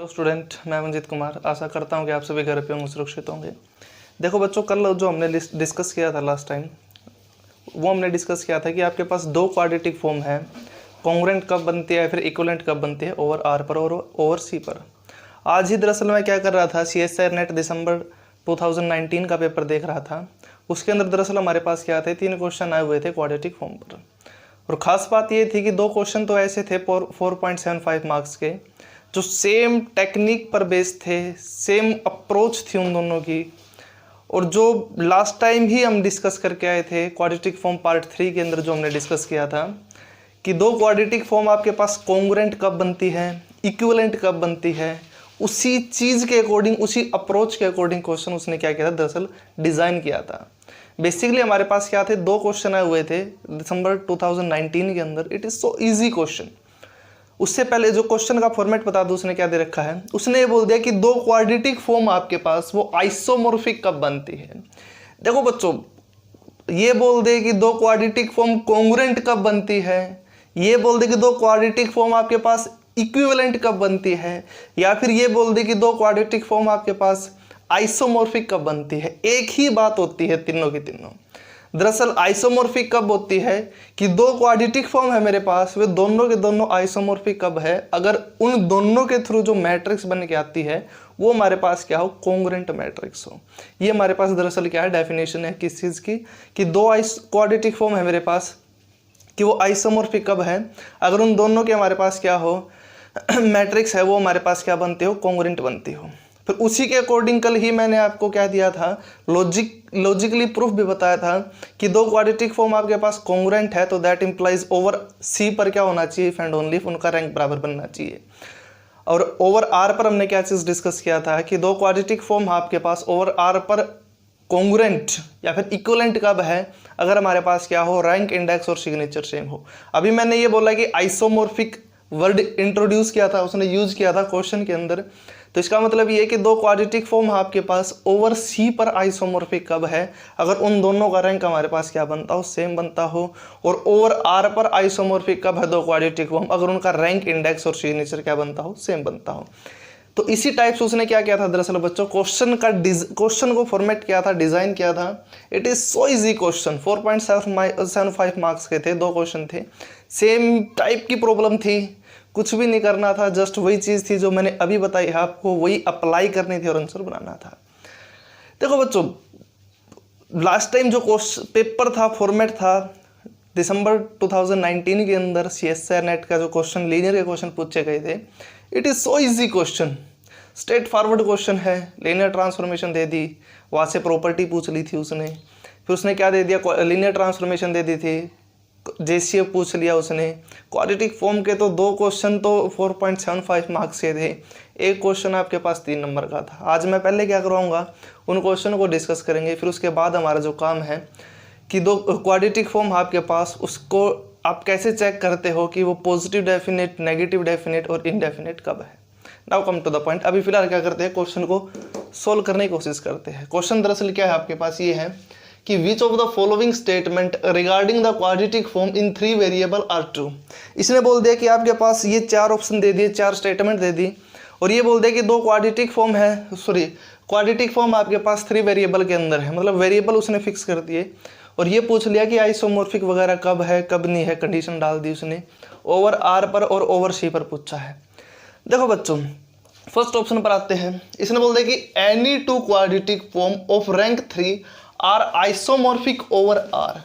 Hello student, मैं मंजीत कुमार। आशा करता हूँ कि आप सभी घर पे होंगे, सुरक्षित होंगे। देखो बच्चों, कल जो हमने डिस्कस किया था लास्ट टाइम, वो हमने डिस्कस किया था कि आपके पास दो क्वाड्रेटिक फॉर्म है, कॉन्ग्रुएंट कब बनती है, फिर इक्विवेलेंट कब बनती है, ओवर आर पर और ओवर सी पर। आज ही दरअसल मैं क्या कर रहा था, CSIR नेट दिसंबर 2019 का पेपर देख रहा था। उसके अंदर दरअसल हमारे पास क्या थे, 3 क्वेश्चन आए हुए थे क्वाड्रेटिक फॉर्म पर। और ख़ास बात ये थी कि 2 क्वेश्चन तो ऐसे थे 4.75 मार्क्स के, जो सेम टेक्निक पर बेस्ड थे, सेम अप्रोच थी उन दोनों की। और जो लास्ट टाइम ही हम डिस्कस करके आए थे क्वाड्रेटिक फॉर्म पार्ट 3 के अंदर, जो हमने डिस्कस किया था कि दो क्वाड्रेटिक फॉर्म आपके पास कॉन्ग्रुएंट कब बनती है, इक्विवेलेंट कब बनती है, उसी चीज़ के अकॉर्डिंग, उसी अप्रोच के अकॉर्डिंग क्वेश्चन उसने क्या किया था, दरअसल डिज़ाइन किया था। बेसिकली हमारे पास क्या थे, 2 क्वेश्चन आए हुए थे दिसंबर 2019 के अंदर। It is so easy question. उससे पहले जो क्वेश्चन का फॉर्मेट बता दो, उसने क्या दे रखा है, उसने ये बोल दिया कि दो क्वाड्रेटिक फॉर्म आपके पास वो आइसोमॉर्फिक कब बनती है। देखो बच्चों, ये बोल दे कि दो क्वाड्रेटिक फॉर्म कॉन्ग्रुएंट कब बनती है, ये बोल दे कि दो क्वाड्रेटिक फॉर्म आपके पास इक्विवेलेंट कब बनती है, या फिर ये बोल दे कि दो क्वाड्रेटिक फॉर्म आपके पास आइसोमॉर्फिक कब बनती है। एक ही बात होती है तीनों की तीनों। दरअसल आइसोमॉर्फिक कब होती है कि दो क्वाड्रेटिक फॉर्म है मेरे पास, वे दोनों के दोनों आइसोमॉर्फिक कब है, अगर उन दोनों के थ्रू जो मैट्रिक्स बन के आती है वो हमारे पास क्या हो, कॉन्ग्रुएंट मैट्रिक्स हो। ये हमारे पास दरअसल क्या है, डेफिनेशन है किस चीज़ की, कि दो क्वाड्रेटिक फॉर्म है मेरे पास कि वो आइसोमॉर्फिक कब है, अगर उन दोनों के हमारे पास क्या हो मैट्रिक्स है, वो हमारे पास क्या बनती हो, कॉन्ग्रुएंट बनती हो। फिर उसी के अकॉर्डिंग कल ही मैंने आपको क्या दिया था, लॉजिकली प्रूफ भी बताया था कि दो क्वाड्रेटिक फॉर्म आपके पास कॉन्ग्रुएंट है तो दैट इंप्लाइज ओवर सी पर क्या होना चाहिए, इफ एंड ओनली इफ उनका रैंक बराबर बनना चाहिए। और ओवर आर पर हमने क्या चीज़ डिस्कस किया था कि दो क्वाड्रेटिक फॉर्म आपके पास ओवर आर पर कॉन्ग्रुएंट या फिर इक्विवेलेंट कब है, अगर हमारे पास क्या हो, रैंक इंडेक्स और सिग्नेचर सेम हो। अभी मैंने ये बोला कि आइसोमॉर्फिक वर्ड इंट्रोड्यूस किया था, उसने यूज किया था क्वेश्चन के अंदर, तो इसका मतलब ये है कि दो क्वाड्रेटिक फॉर्म आपके पास ओवर सी पर आइसोमॉर्फिक कब है, अगर उन दोनों का रैंक हमारे पास क्या बनता हो, सेम बनता हो। और ओवर आर पर आइसोमॉर्फिक कब है दो क्वाड्रेटिक फॉर्म, अगर उनका रैंक इंडेक्स और सिग्नेचर क्या बनता हो, सेम बनता हो। तो इसी टाइप से उसने क्या किया था दरअसल बच्चों, क्वेश्चन को फॉर्मेट किया था, डिजाइन किया था। It is so easy question, 4.75 marks के थे, 2 क्वेश्चन थे, सेम टाइप की प्रॉब्लम थी, कुछ भी नहीं करना था, जस्ट वही चीज़ थी जो मैंने अभी बताई है आपको, वही अप्लाई करनी थी और आंसर बनाना था। देखो बच्चों, लास्ट टाइम जो पेपर था, फॉर्मेट था, दिसंबर 2019 के अंदर CSIR नेट का जो क्वेश्चन, लीनियर के क्वेश्चन पूछे गए थे, it is so easy question, straight forward question है। लीनियर ट्रांसफॉर्मेशन दे दी, वहाँ से प्रॉपर्टी पूछ ली थी उसने, फिर उसने क्या दे दिया, लीनियर ट्रांसफॉर्मेशन दे दी थी, JCF पूछ लिया उसने। क्वाड्रेटिक फॉर्म के तो 2 क्वेश्चन तो 4.75 मार्क्स के थे, एक क्वेश्चन आपके पास 3 नंबर का था। आज मैं पहले क्या करवाऊंगा, उन क्वेश्चन को डिस्कस करेंगे, फिर उसके बाद हमारा जो काम है कि दो क्वाड्रेटिक फॉर्म आपके पास, उसको आप कैसे चेक करते हो कि वो पॉजिटिव डेफिनेट, नेगेटिव डेफिनेट और इनडेफिनेट कब है। Now come to the point. अभी फिलहाल क्या करते हैं, क्वेश्चन को सोल्व करने की कोशिश करते हैं। क्वेश्चन दरअसल क्या है आपके पास, ये है कि which of the following statement regarding the quadratic form in 3 variable are true. इसने बोल दिया कि आपके पास ये 4 ऑप्शन दे दिए, 4 स्टेटमेंट दे दी, और ये बोल दिया कि दो क्वाड्रेटिक फॉर्म है, क्वाड्रेटिक फॉर्म आपके पास 3 वेरिएबल के अंदर है, मतलब वेरिएबल उसने फिक्स कर दिए। और ये पूछ लिया कि आइसोमॉर्फिक वगैरह कब है, कब नहीं है, कंडीशन डाल दी उसने। ओवर आर पर और ओवर सी पर पूछा है। देखो बच्चों, फर्स्ट ऑप्शन पर आते हैं। इसने बोल दिया कि any 2 quadratic form of rank 3 are isomorphic over R.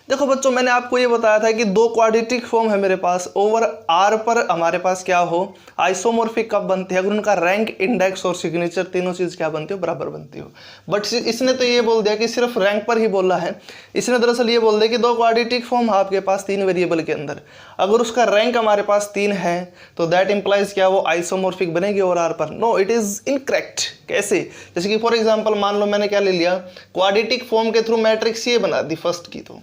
देखो बच्चों, मैंने आपको ये बताया था कि दो क्वाड्रेटिक फॉर्म है मेरे पास, ओवर आर पर हमारे पास क्या हो, आइसोमॉर्फिक कब बनती है, अगर उनका रैंक, इंडेक्स और सिग्नेचर तीनों चीज क्या बनती हो, बराबर बनती हो। बट इसने तो ये बोल दिया कि सिर्फ रैंक पर ही बोला है। इसने दरअसल ये बोल दिया कि दो क्वाड्रेटिक फॉर्म आपके पास 3 वेरिएबल के अंदर, अगर उसका रैंक हमारे पास 3 है तो दैट इंप्लाइज क्या, वो आइसोमॉर्फिक बनेगी ओवर आर पर। No, it is incorrect. कैसे, जैसे कि फॉर एग्जाम्पल मान लो मैंने क्या ले लिया, क्वाड्रेटिक फॉर्म के थ्रू मैट्रिक्स ये बना दी फर्स्ट की, तो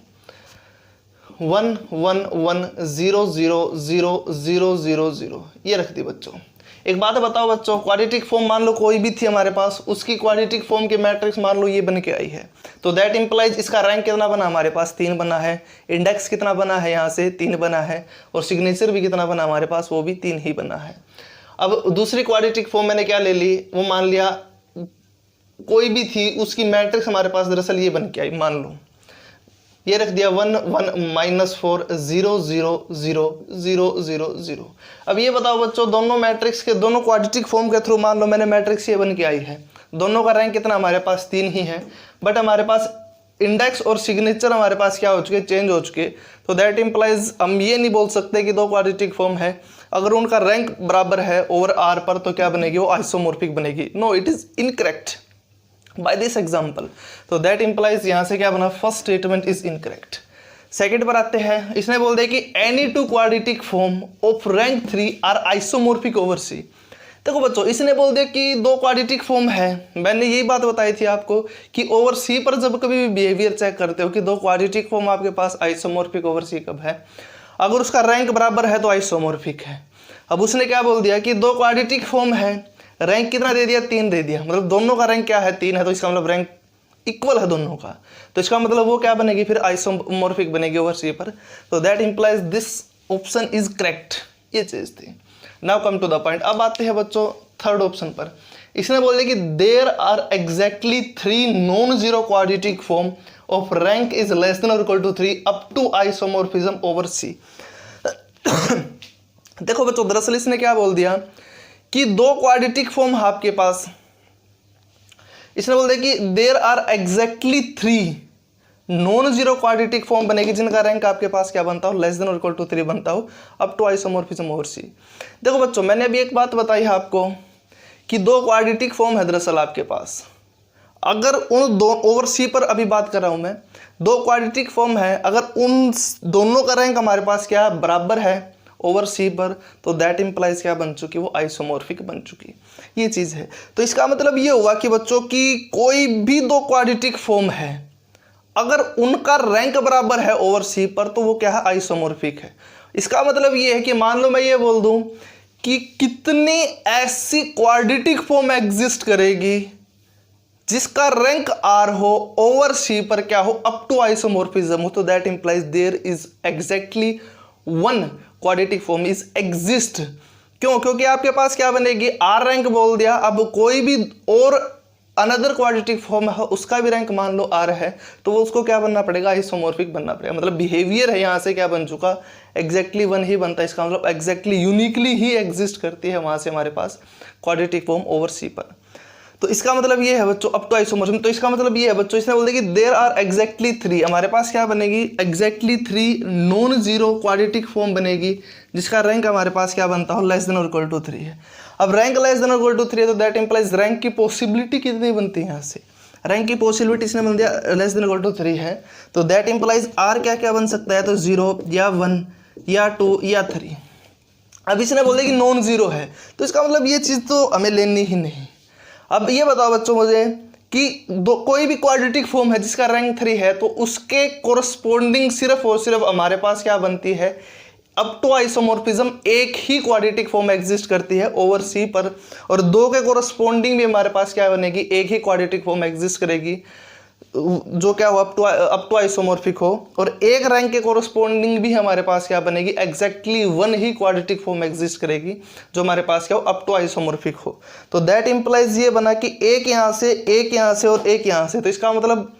1 1 1 0 0 0 0 0 0 ये रख दी बच्चों। एक बात बताओ बच्चों, क्वाड्रेटिक फॉर्म मान लो कोई भी थी हमारे पास, उसकी क्वाड्रेटिक फॉर्म के मैट्रिक्स मान लो ये बन के आई है, तो दैट इंप्लाइज इसका रैंक कितना बना, हमारे पास 3 बना है, इंडेक्स कितना बना है, यहाँ से 3 बना है, और सिग्नेचर भी कितना बना हमारे पास, वो भी 3 ही बना है। अब दूसरी क्वाड्रेटिक फॉर्म मैंने क्या ले ली, वो मान लिया कोई भी थी, उसकी मैट्रिक्स हमारे पास दरअसल ये बन के आई, मान लो ये रख दिया 1 1 -4 0 0 0 0 0 0। अब ये बताओ बच्चों, दोनों मैट्रिक्स के दोनों क्वाड्रेटिक फॉर्म के थ्रू मान लो मैंने मैट्रिक्स ये बन के आई है, दोनों का रैंक कितना हमारे पास 3 ही है, बट हमारे पास इंडेक्स और सिग्नेचर हमारे पास क्या हो चुके, चेंज हो चुके। तो दैट इम्प्लाइज हम ये नहीं बोल सकते कि दो क्वाड्रेटिक फॉर्म है, अगर उनका रैंक बराबर है ओवर आर पर तो क्या बनेगी, वो आइसोमॉर्फिक बनेगी। No, it is incorrect by this example. तो दैट इम्प्लाइज यहाँ से क्या बना, first statement is incorrect. Second पर आते हैं, इसने बोल दिया कि any two quadratic form of rank 3 are isomorphic over C. देखो बच्चों, इसने बोल दिया कि दो क्वाड्रेटिक फॉर्म है, मैंने यही बात बताई थी आपको कि ओवर सी पर जब कभी भी बिहेवियर चेक करते हो कि दो क्वाड्रेटिक फॉर्म आपके पास आइसोमॉर्फिक ओवर सी कब है, अगर उसका रैंक बराबर है तो आइसोमॉर्फिक है। अब उसने क्या बोल दिया कि दो क्वाड्रेटिक फॉर्म है, रैंक कितना दे दिया, 3 दे दिया, मतलब दोनों का रैंक क्या है, 3 है, तो इसका मतलब रैंक इक्वल है दोनों का, तो इसका मतलब वो क्या बनेगी फिर, आइसोमॉर्फिक बनेगी ओवर सी पर। तो that implies this option is correct, ये चीज थी। Now come to the point. अब आते हैं बच्चों थर्ड ऑप्शन पर। इसने बोले कि there are exactly 3 non zero quadratic form of rank is less than और equal to 3 up to isomorphism over C. देखो बच्चों, दरअसल इसने क्या बोल दिया कि दो क्वाड्रेटिक फॉर्म आपके पास, इसने बोल दिया कि there are exactly 3 non zero quadratic form बनेगी जिनका रैंक आपके पास क्या बनता हो, लेस देन और इक्वल टू 3 बनता हो up to isomorphism over C. देखो बच्चों, मैंने अभी एक बात बताई है आपको कि दो क्वाड्रेटिक फॉर्म है दरअसल आपके पास, अगर उन दो ओवर सी पर अभी बात कर रहा हूं मैं, दो क्वाड्रेटिक फॉर्म है, अगर उन दोनों का रैंक हमारे पास क्या बराबर है ओवर सी पर, तो दैट इंप्लाइज क्या बन चुकी, वो आइसोमॉर्फिक बन चुकी, ये चीज है। तो इसका मतलब ये हुआ कि बच्चों की कोई भी दो क्वाड्रेटिक फॉर्म है, अगर उनका रैंक बराबर है ओवर सी पर तो वो क्या है, आइसोमॉर्फिक है। इसका मतलब ये है कि मान लो मैं ये बोल दूं कि कितनी ऐसी क्वाड्रेटिक फॉर्म एग्जिस्ट करेगी जिसका रैंक आर हो ओवर सी पर क्या हो, अप टू आइसोमॉर्फिज्म हो, तो that implies there is exactly 1 quadratic form is exist. क्यों? क्योंकि आपके पास क्या बनेगी, आर रैंक बोल दिया, अब कोई भी और अनदर क्वाड्रेटिक फॉर्म है उसका भी रैंक मान लो आर है, तो वो उसको क्या बनना पड़ेगा, आइसोमॉर्फिक बनना पड़ेगा। मतलब बिहेवियर है यहाँ से क्या बन चुका, एग्जैक्टली 1 ही बनता है, इसका मतलब एग्जैक्टली यूनिकली ही एग्जिस्ट करती है वहां से हमारे पास क्वाड्रेटिक फॉर्म ओवर सी पर। तो इसका मतलब ये है बच्चों अप टू आइसोमॉर्फिज्म। तो इसका मतलब ये है बच्चों, इसने बोल दिया कि देयर आर एग्जैक्टली 3, हमारे पास क्या बनेगी, exactly 3 non zero quadratic form बनेगी जिसका रैंक हमारे पास क्या बनता हो, लेस देन और इक्वल टू 3 है। अब रैंक लेस देन और इक्वल टू 3 है, तो दैट इंप्लाइज रैंक की पॉसिबिलिटी कितनी बनती है, यहाँ से रैंक की पॉसिबिलिटी इसने बन दिया लेस देन इक्वल टू 3 है, तो दैट इंप्लाइज आर क्या क्या बन सकता है, तो 0 या 1 या 2 या 3। अब इसने बोल दिया कि नॉन जीरो है, तो इसका मतलब ये चीज़ तो हमें लेनी ही नहीं। अब ये बताओ बच्चों मुझे कि कोई भी क्वाड्रेटिक फॉर्म है जिसका रैंक 3 है, तो उसके कोरस्पोंडिंग सिर्फ और सिर्फ हमारे पास क्या बनती है, अप टू आइसोमॉर्फिज्म एक ही क्वाड्रेटिक फॉर्म एग्जिस्ट करती है ओवर सी पर, और दो के कोरस्पोंडिंग भी हमारे पास क्या बनेगी, एक ही क्वाड्रेटिक फॉर्म एग्जिस्ट करेगी जो क्या हो, अप टू आइसोमॉर्फिक हो, और एक रैंक के कोरस्पोंडिंग भी हमारे पास क्या बनेगी, एग्जैक्टली 1 ही क्वाड्रेटिक फॉर्म एग्जिस्ट करेगी जो हमारे पास क्या हो, अप टू आइसोमॉर्फिक हो। तो दैट इंप्लाइज ये बना कि एक यहाँ से, एक यहाँ से और एक यहाँ से, तो इसका मतलब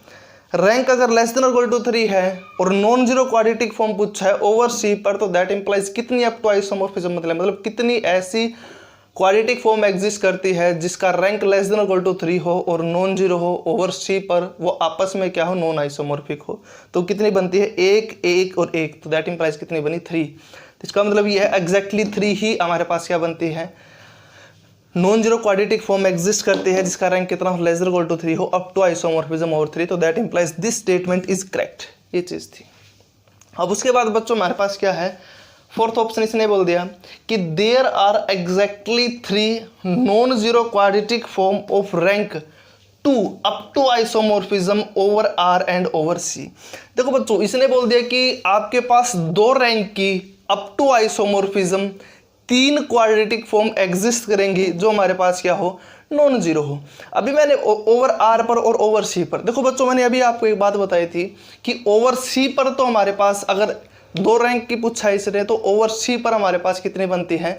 रैंक अगर लेस देन और इक्वल टू 3 है और नॉन जीरो क्वाड्रेटिक फॉर्म पूछा है ओवर सी पर, तो दैट इंप्लाइज कितनी अप टू आइसोमॉर्फिज्म मतलब कितनी ऐसी क्वाड्रेटिक फॉर्म एग्जिस्ट करती है जिसका rank less than equal to 3 हो और नॉन जीरो हो ओवर सी पर, वो आपस में क्या हो, नॉन आइसोमॉर्फिक हो। तो कितनी बनती है, 1 1 और 1, तो दैट इंप्लाइज कितनी बनी, 3। इसका मतलब ये है एग्जैक्टली 3 ही हमारे पास क्या बनती है, non zero quadratic form exist करती है जिसका रैंक कितना हो, लेस देन इक्वल टू 3 हो अप टू आइसोमॉर्फिज्म ओवर 3, तो that implies this statement is correct, ये चीज थी। अब उसके बाद बच्चों हमारे पास क्या है, फोर्थ ऑप्शन इसने बोल दिया कि there are exactly 3 non zero quadratic form of rank 2 up to isomorphism over R and over C. देखो बच्चों, इसने बोल दिया कि आपके पास दो रैंक की up to isomorphism 3 quadratic form exist करेंगी जो हमारे पास क्या हो, नॉन जीरो हो। अभी मैंने ओवर आर पर और ओवर सी पर, देखो बच्चों मैंने अभी आपको एक बात बताई थी कि ओवर सी पर तो हमारे पास अगर दो रैंक की पूछा इसने, तो ओवर सी पर हमारे पास कितनी बनती है,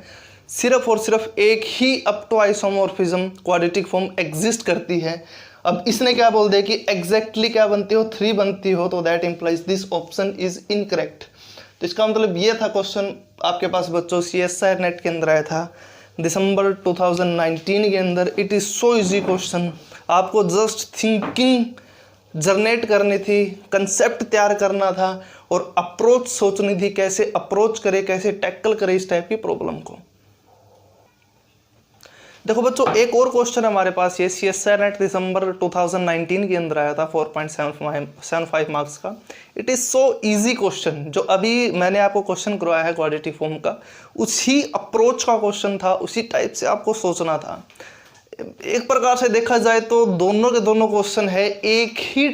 सिर्फ और सिर्फ एक ही up to isomorphism quadratic form exist करती है। अब इसने क्या बोल दिया कि एग्जैक्टली क्या बनती हो, 3 बनती हो, तो that implies this option is incorrect. तो इसका मतलब ये था क्वेश्चन आपके पास बच्चों CSIR नेट के अंदर आया था दिसंबर 2019 के अंदर। It is so easy question, आपको जस्ट थिंकिंग जनरेट करनी थी, कंसेप्ट तैयार करना था और अप्रोच सोचनी थी, कैसे अप्रोच करे, कैसे टैकल करे इस टाइप की प्रॉब्लम को। देखो बच्चों एक और क्वेश्चन हमारे पास ये CSIR नेट दिसंबर 2019 के अंदर आया था 4.75 मार्क्स का। It is so easy question, जो अभी मैंने आपको क्वेश्चन करवाया है क्वाड्रेटिक फॉर्म का, उसी अप्रोच का क्वेश्चन था, उसी टाइप से आपको सोचना था। एक प्रकार से देखा जाए तो दोनों के दोनों क्वेश्चन है एक ही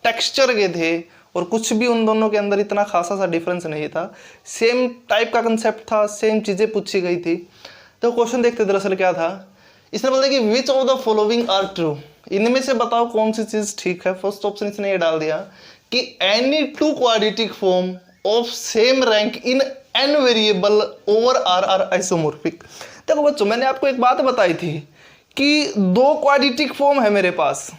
टेक्सचर के थे और कुछ भी उन दोनों के अंदर इतना खासा सा डिफरेंस नहीं था, सेम टाइप का कंसेप्ट था, सेम चीज़ें पूछी गई थी। तो क्वेश्चन देखते दरअसल क्या था, इसने बोला कि which of the following are true, इनमें से बताओ कौन सी चीज ठीक है। फर्स्ट ऑप्शन इसने ये डाल दिया कि any 2 quadratic form of same rank in n variable over r are isomorphic. देखो बच्चों मैंने आपको एक बात बताई थी कि 2 क्वाड्रेटिक फॉर्म है मेरे पास,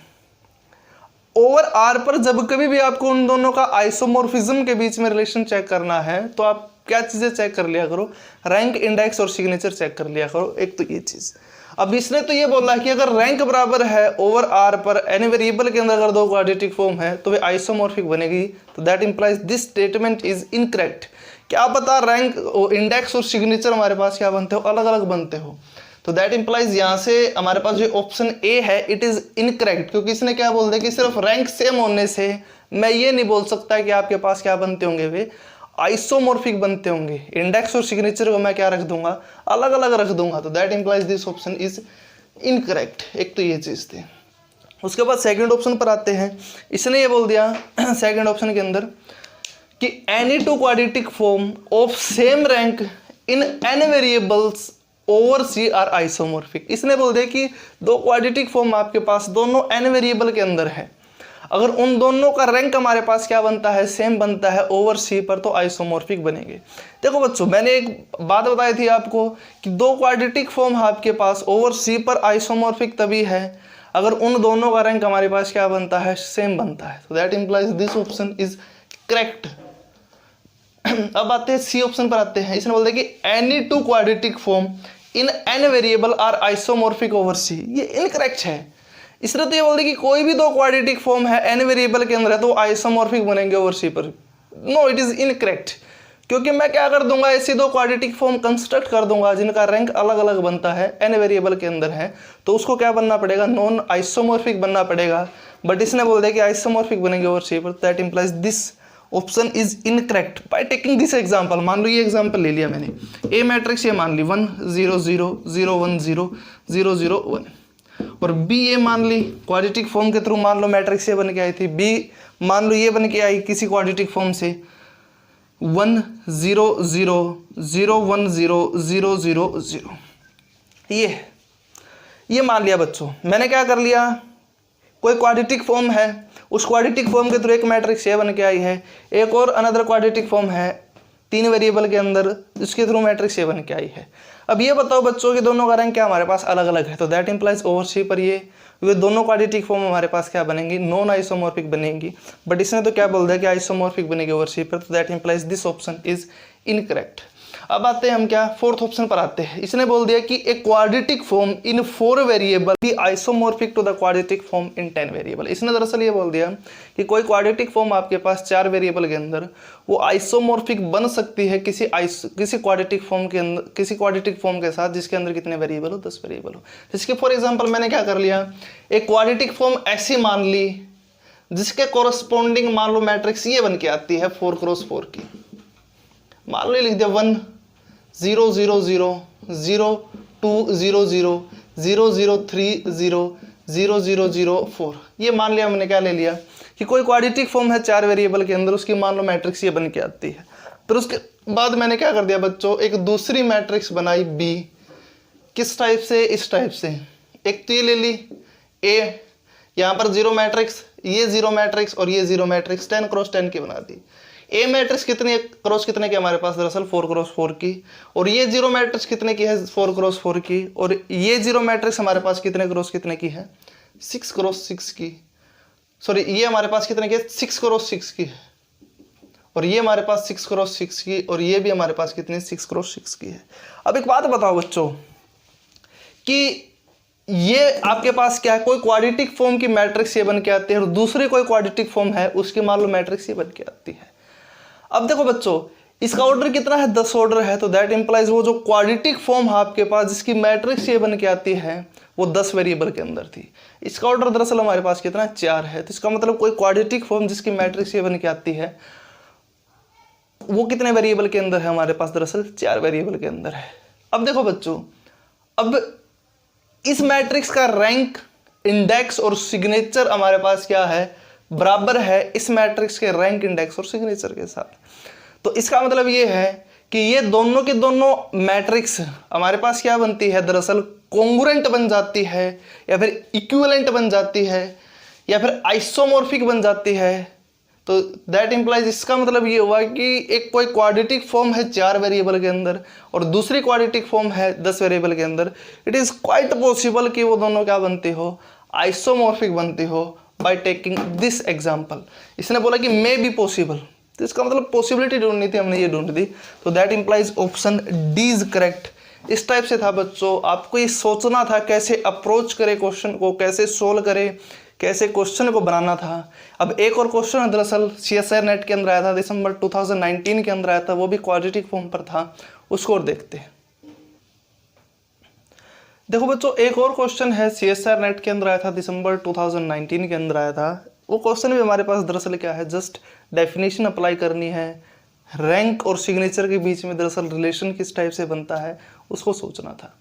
ओवर r पर जब कभी भी आपको उन दोनों का आइसोमॉर्फिज्म के बीच में रिलेशन चेक करना है तो आप क्या चीजें चेक कर लिया करो, रैंक, इंडेक्स और सिग्नेचर चेक कर लिया करो। एक तो ये चीज। अब इसने तो ये बोला कि अगर रैंक बराबर है ओवर r पर n वेरिएबल के अंदर अगर 2 क्वाड्रेटिक फॉर्म है तो वे आइसोमॉर्फिक बनेगी, तो that implies this statement is incorrect. क्या पता रैंक, इंडेक्स और सिग्नेचर हमारे पास क्या बनते हो, अलग अलग बनते हो, तो दैट इंप्लाइज यहाँ से हमारे पास जो ऑप्शन ए है इट इज इनकरेक्ट, क्योंकि इसने क्या बोल दिया कि सिर्फ रैंक सेम होने से मैं ये नहीं बोल सकता कि आपके पास क्या बनते होंगे, वे आइसोमॉर्फिक बनते होंगे। इंडेक्स और सिग्नेचर को मैं क्या रख दूंगा, अलग अलग रख दूंगा, तो that implies this option is incorrect. एक तो ये चीज थी। उसके बाद सेकंड ऑप्शन पर आते हैं। इसने ये बोल दिया सेकंड ऑप्शन के अंदर कि any 2 quadratic form of same rank in n variables over C are isomorphic. इसने बोल दिया कि 2 क्वाड्रेटिक फॉर्म आपके पास दोनों n वेरिएबल के अंदर है, अगर उन दोनों का रैंक हमारे पास क्या बनता है, सेम बनता है ओवर C पर, तो आइसोमॉर्फिक बनेंगे। देखो बच्चों मैंने एक बात बताई थी आपको कि 2 क्वाड्रेटिक फॉर्म आपके पास ओवर C पर आइसोमॉर्फिक तभी है अगर उन दोनों का रैंक हमारे पास क्या बनता है, सेम बनता है, तो that implies this option is correct. अब आते हैं सी ऑप्शन पर आते हैं। इसने बोलते हैं कि any 2 quadratic form in n variable are isomorphic over C, ये इनकरेक्ट है। इसलिए तो ये बोलते कि कोई भी 2 क्वाड्रेटिक फॉर्म है n वेरिएबल के अंदर है तो आइसोमॉर्फिक बनेंगे ओवर C पर। नो, इट इज इनकरेक्ट, क्योंकि मैं क्या कर दूंगा, ऐसे 2 क्वाड्रेटिक फॉर्म कंस्ट्रक्ट कर दूंगा जिनका रैंक अलग अलग बनता है, n वेरिएबल के अंदर है, तो उसको क्या बनना पड़ेगा, नॉन आइसोमॉर्फिक बनना पड़ेगा। बट इसने बोल दिया कि आइसोमॉर्फिक बनेंगे ओवर C पर, that implies this option is incorrect by taking this example. मान लो ये एग्जांपल ले लिया मैंने, ए मैट्रिक्स ये मान ली 1 0 0 0 1 0 0 0 1, और बी ए मान ली क्वाड्रेटिक फॉर्म के थ्रू, मान लो मैट्रिक्स ये बन के आई थी, बी मान लो ये बन के आई किसी क्वाड्रेटिक फॉर्म से 1 0 0 0 1 0 0 0 0, ये मान लिया बच्चों। मैंने क्या कर लिया, कोई क्वाड्रेटिक फॉर्म है, उस क्वाड्रेटिक फॉर्म के थ्रू एक मैट्रिक्स ये बन के आई है, एक और अनदर क्वाड्रेटिक फॉर्म है 3 वेरिएबल के अंदर, जिसके थ्रू मैट्रिक्स ये बन के आई है। अब ये बताओ बच्चों कि दोनों का रैंक क्या हमारे पास अलग अलग है, तो दैट इंप्लाइज ओवर C पर ये दोनों क्वाड्रेटिक फॉर्म हमारे पास क्या बनेंगी, नॉन आइसोमॉर्फिक बनेंगी। बट इसने तो क्या बोल दिया कि आइसोमॉर्फिक बनेगी ओवर C पर, तो that implies this option is incorrect. अब आते हैं हम क्या, फोर्थ ऑप्शन पर आते हैं। इसने बोल दिया कि a quadratic form in 4 variable be isomorphic to the quadratic form in 10 variable. इसने दरअसल ये बोल दिया कि कोई क्वाड्रेटिक फॉर्म आपके पास 4 वेरिएबल के अंदर वो आइसोमॉर्फिक बन सकती है किसी क्वाड्रेटिक फॉर्म के अंदर, किसी क्वाड्रेटिक फॉर्म के साथ जिसके अंदर कितने वेरिएबल हो, 10 वेरिएबल हो। जिसके फॉर एग्जाम्पल मैंने क्या कर लिया, एक क्वाड्रेटिक फॉर्म ऐसी मान ली जिसके कोरस्पॉन्डिंग मान लो मैट्रिक्स ये बन के आती है 4 क्रॉस 4 की, मान लो लिख दिया 1 0 0 0 0 2 0 0 0 0 3 0 0 0 0 4, ये मान लिया हमने, क्या ले लिया कि कोई क्वाड्रेटिक फॉर्म है 4 वेरिएबल के अंदर, उसकी मान लो मैट्रिक्स ये बन के आती है। फिर उसके बाद मैंने क्या कर दिया बच्चों, एक दूसरी मैट्रिक्स बनाई B, किस टाइप से, इस टाइप से। एक तो ये ले ली A, यहाँ पर 0 मैट्रिक्स, ये 0 मैट्रिक्स और ये 0 मैट्रिक्स 10 क्रॉस 10 की बना दी। ए मैट्रिक्स कितनी क्रॉस कितने की हमारे पास दरअसल 4 क्रॉस 4 की, और ये जीरो मैट्रिक्स कितने की है 4 क्रॉस 4 की, और ये जीरो मैट्रिक्स हमारे पास कितने क्रॉस कितने की है 6 क्रॉस 6 की, सॉरी ये हमारे पास कितने की है 6 क्रॉस 6 की है, और ये हमारे पास 6 क्रॉस 6 की, और ये भी हमारे पास कितनी 6 क्रॉस 6 की है। अब एक बात बताओ बच्चों कि ये आपके पास क्या है, कोई क्वाड्रेटिक फॉर्म की मैट्रिक्स ये बन के आती है और दूसरी कोई क्वाड्रेटिक फॉर्म है उसकी मान लो मैट्रिक्स ये बन के आती है। अब देखो बच्चों इसका ऑर्डर कितना है 10 ऑर्डर है, तो दैट इंप्लाइज वो जो क्वाड्रेटिक फॉर्म है आपके पास जिसकी मैट्रिक्स ये बन के आती है वो 10 वेरिएबल के अंदर थी। इसका ऑर्डर दरअसल हमारे पास कितना 4 है, तो इसका मतलब कोई क्वाड्रेटिक फॉर्म जिसकी मैट्रिक्स ये बन के आती है वो कितने वेरिएबल के अंदर है हमारे पास दरअसल 4 वेरिएबल के अंदर है। अब देखो बच्चों अब इस मैट्रिक्स का रैंक इंडेक्स और सिग्नेचर हमारे पास क्या है बराबर है इस मैट्रिक्स के रैंक इंडेक्स और सिग्नेचर के साथ। तो इसका मतलब ये है कि ये दोनों के दोनों मैट्रिक्स हमारे पास क्या बनती है दरअसल कॉन्ग्रुएंट बन जाती है, या फिर इक्विवेलेंट बन जाती है, या फिर आइसोमॉर्फिक बन जाती है। तो दैट इंप्लाइज इसका मतलब ये हुआ कि एक कोई क्वाड्रेटिक फॉर्म है 4 वेरिएबल के अंदर और दूसरी क्वाड्रेटिक फॉर्म है 10 वेरिएबल के अंदर, इट इज़ क्वाइट पॉसिबल कि वो दोनों क्या बनती हो आइसोमॉर्फिक बनती हो बाय टेकिंग दिस एग्जांपल। इसने बोला कि मे बी पॉसिबल, तो इसका मतलब पॉसिबिलिटी ढूंढनी थी, हमने ये ढूंढ दी, तो that implies option D is correct. इस टाइप से था बच्चों, आपको ये सोचना था कैसे अप्रोच करे क्वेश्चन को, कैसे सोल्व करे, कैसे क्वेश्चन को बनाना था। अब एक और क्वेश्चन दरअसल CSIR नेट के अंदर आया था दिसंबर 2019 के अंदर आया था, वो भी क्वाड्रेटिक फॉर्म पर था, उसको और देखते हैं। देखो बच्चों एक और क्वेश्चन है CSIR नेट के अंदर आया था दिसंबर 2019 के अंदर आया था। वो क्वेश्चन भी हमारे पास दरअसल क्या है, जस्ट डेफिनेशन अप्लाई करनी है, रैंक और सिग्नेचर के बीच में दरअसल रिलेशन किस टाइप से बनता है उसको सोचना था।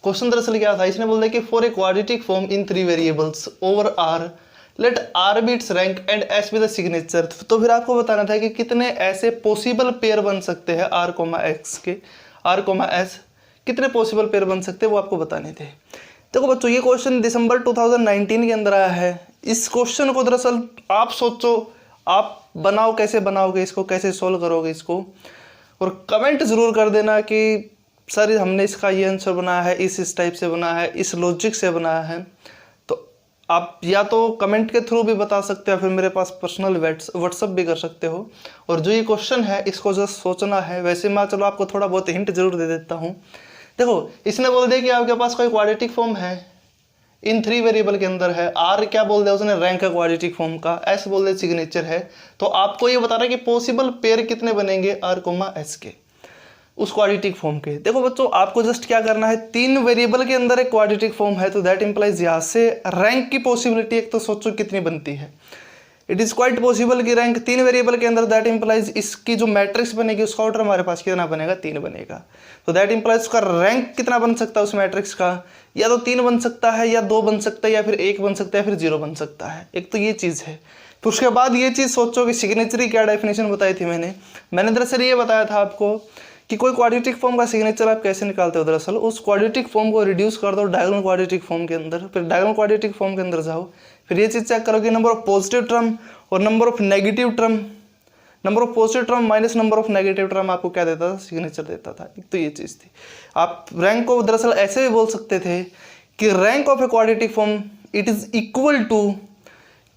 क्वेश्चन दरअसल क्या था, इसने बोल दिया कि for a quadratic form in 3 variables over R let r be its rank and s be the signature. तो फिर आपको बताना था कि कितने ऐसे पॉसिबल पेयर बन सकते हैं आर कोमा एक्स के, आर कोमा एस कितने पॉसिबल पेयर बन सकते हैं वो आपको बताने थे। देखो बच्चों ये क्वेश्चन दिसंबर 2019 के अंदर आया है। इस क्वेश्चन को दरअसल आप सोचो आप बनाओ, कैसे बनाओगे इसको, कैसे सोल्व करोगे इसको, और कमेंट ज़रूर कर देना कि सर हमने इसका ये आंसर बनाया है, इस टाइप से बनाया है, इस लॉजिक से बनाया है। तो आप या तो कमेंट के थ्रू भी बता सकते हो, फिर मेरे पास पर्सनल व्हाट्सअप भी कर सकते हो। और जो ये क्वेश्चन है इसको जस्ट सोचना है। वैसे मैं चलो आपको थोड़ा बहुत हिंट जरूर दे देता हूँ। देखो इसने बोल दिया कि आपके पास कोई क्वाड्रेटिक फॉर्म है इन 3 वेरिएबल के अंदर है, आर क्या बोल दिया उसने रैंक है क्वाड्रेटिक फॉर्म का, एस बोल दिया सिग्नेचर है। तो आपको ये बताना है कि पॉसिबल पेयर कितने बनेंगे आर कोमा एस के उस क्वाड्रेटिक फॉर्म के। देखो बच्चों आपको जस्ट क्या करना है, 3 वेरिएबल के अंदर एक क्वाड्रेटिक फॉर्म है, तो दैट इंप्लाइज यहाँ से रैंक की पॉसिबिलिटी एक तो सोचो कितनी बनती है। इट इज़ क्वाइट पॉसिबल कि रैंक 3 वेरिएबल के अंदर, दैट इंप्लाइज इसकी जो मैट्रिक्स बनेगी उसका ऑर्डर हमारे पास कितना बनेगा 3 बनेगा। तो दैट इंप्लाइज उसका रैंक कितना बन सकता है उस मैट्रिक्स का, या तो 3 बन सकता है, या 2 बन सकता है, या फिर 1 बन सकता है, फिर 0 बन सकता है। एक तो ये चीज़ है। फिर उसके बाद ये चीज़ सोचो कि सिग्नेचर की क्या डेफिनेशन बताई थी मैंने दरअसल ये बताया था आपको कि कोई क्वाड्रेटिक फॉर्म का सिग्नेचर आप कैसे निकालते हो। दरअसल उस क्वाड्रेटिक फॉर्म को रिड्यूस कर दो डायगोनल क्वाड्रेटिक फॉर्म के अंदर, फिर डायगोनल क्वाड्रेटिक फॉर्म के अंदर जाओ, फिर ये चीज़ चेक करो कि नंबर ऑफ पॉजिटिव टर्म और number of negative term, number of positive term minus number of negative term आपको क्या देता था, सिग्नेचर देता था। एक तो ये चीज़ थी। आप रैंक को दरअसल ऐसे भी बोल सकते थे कि rank of a quadratic form it is equal to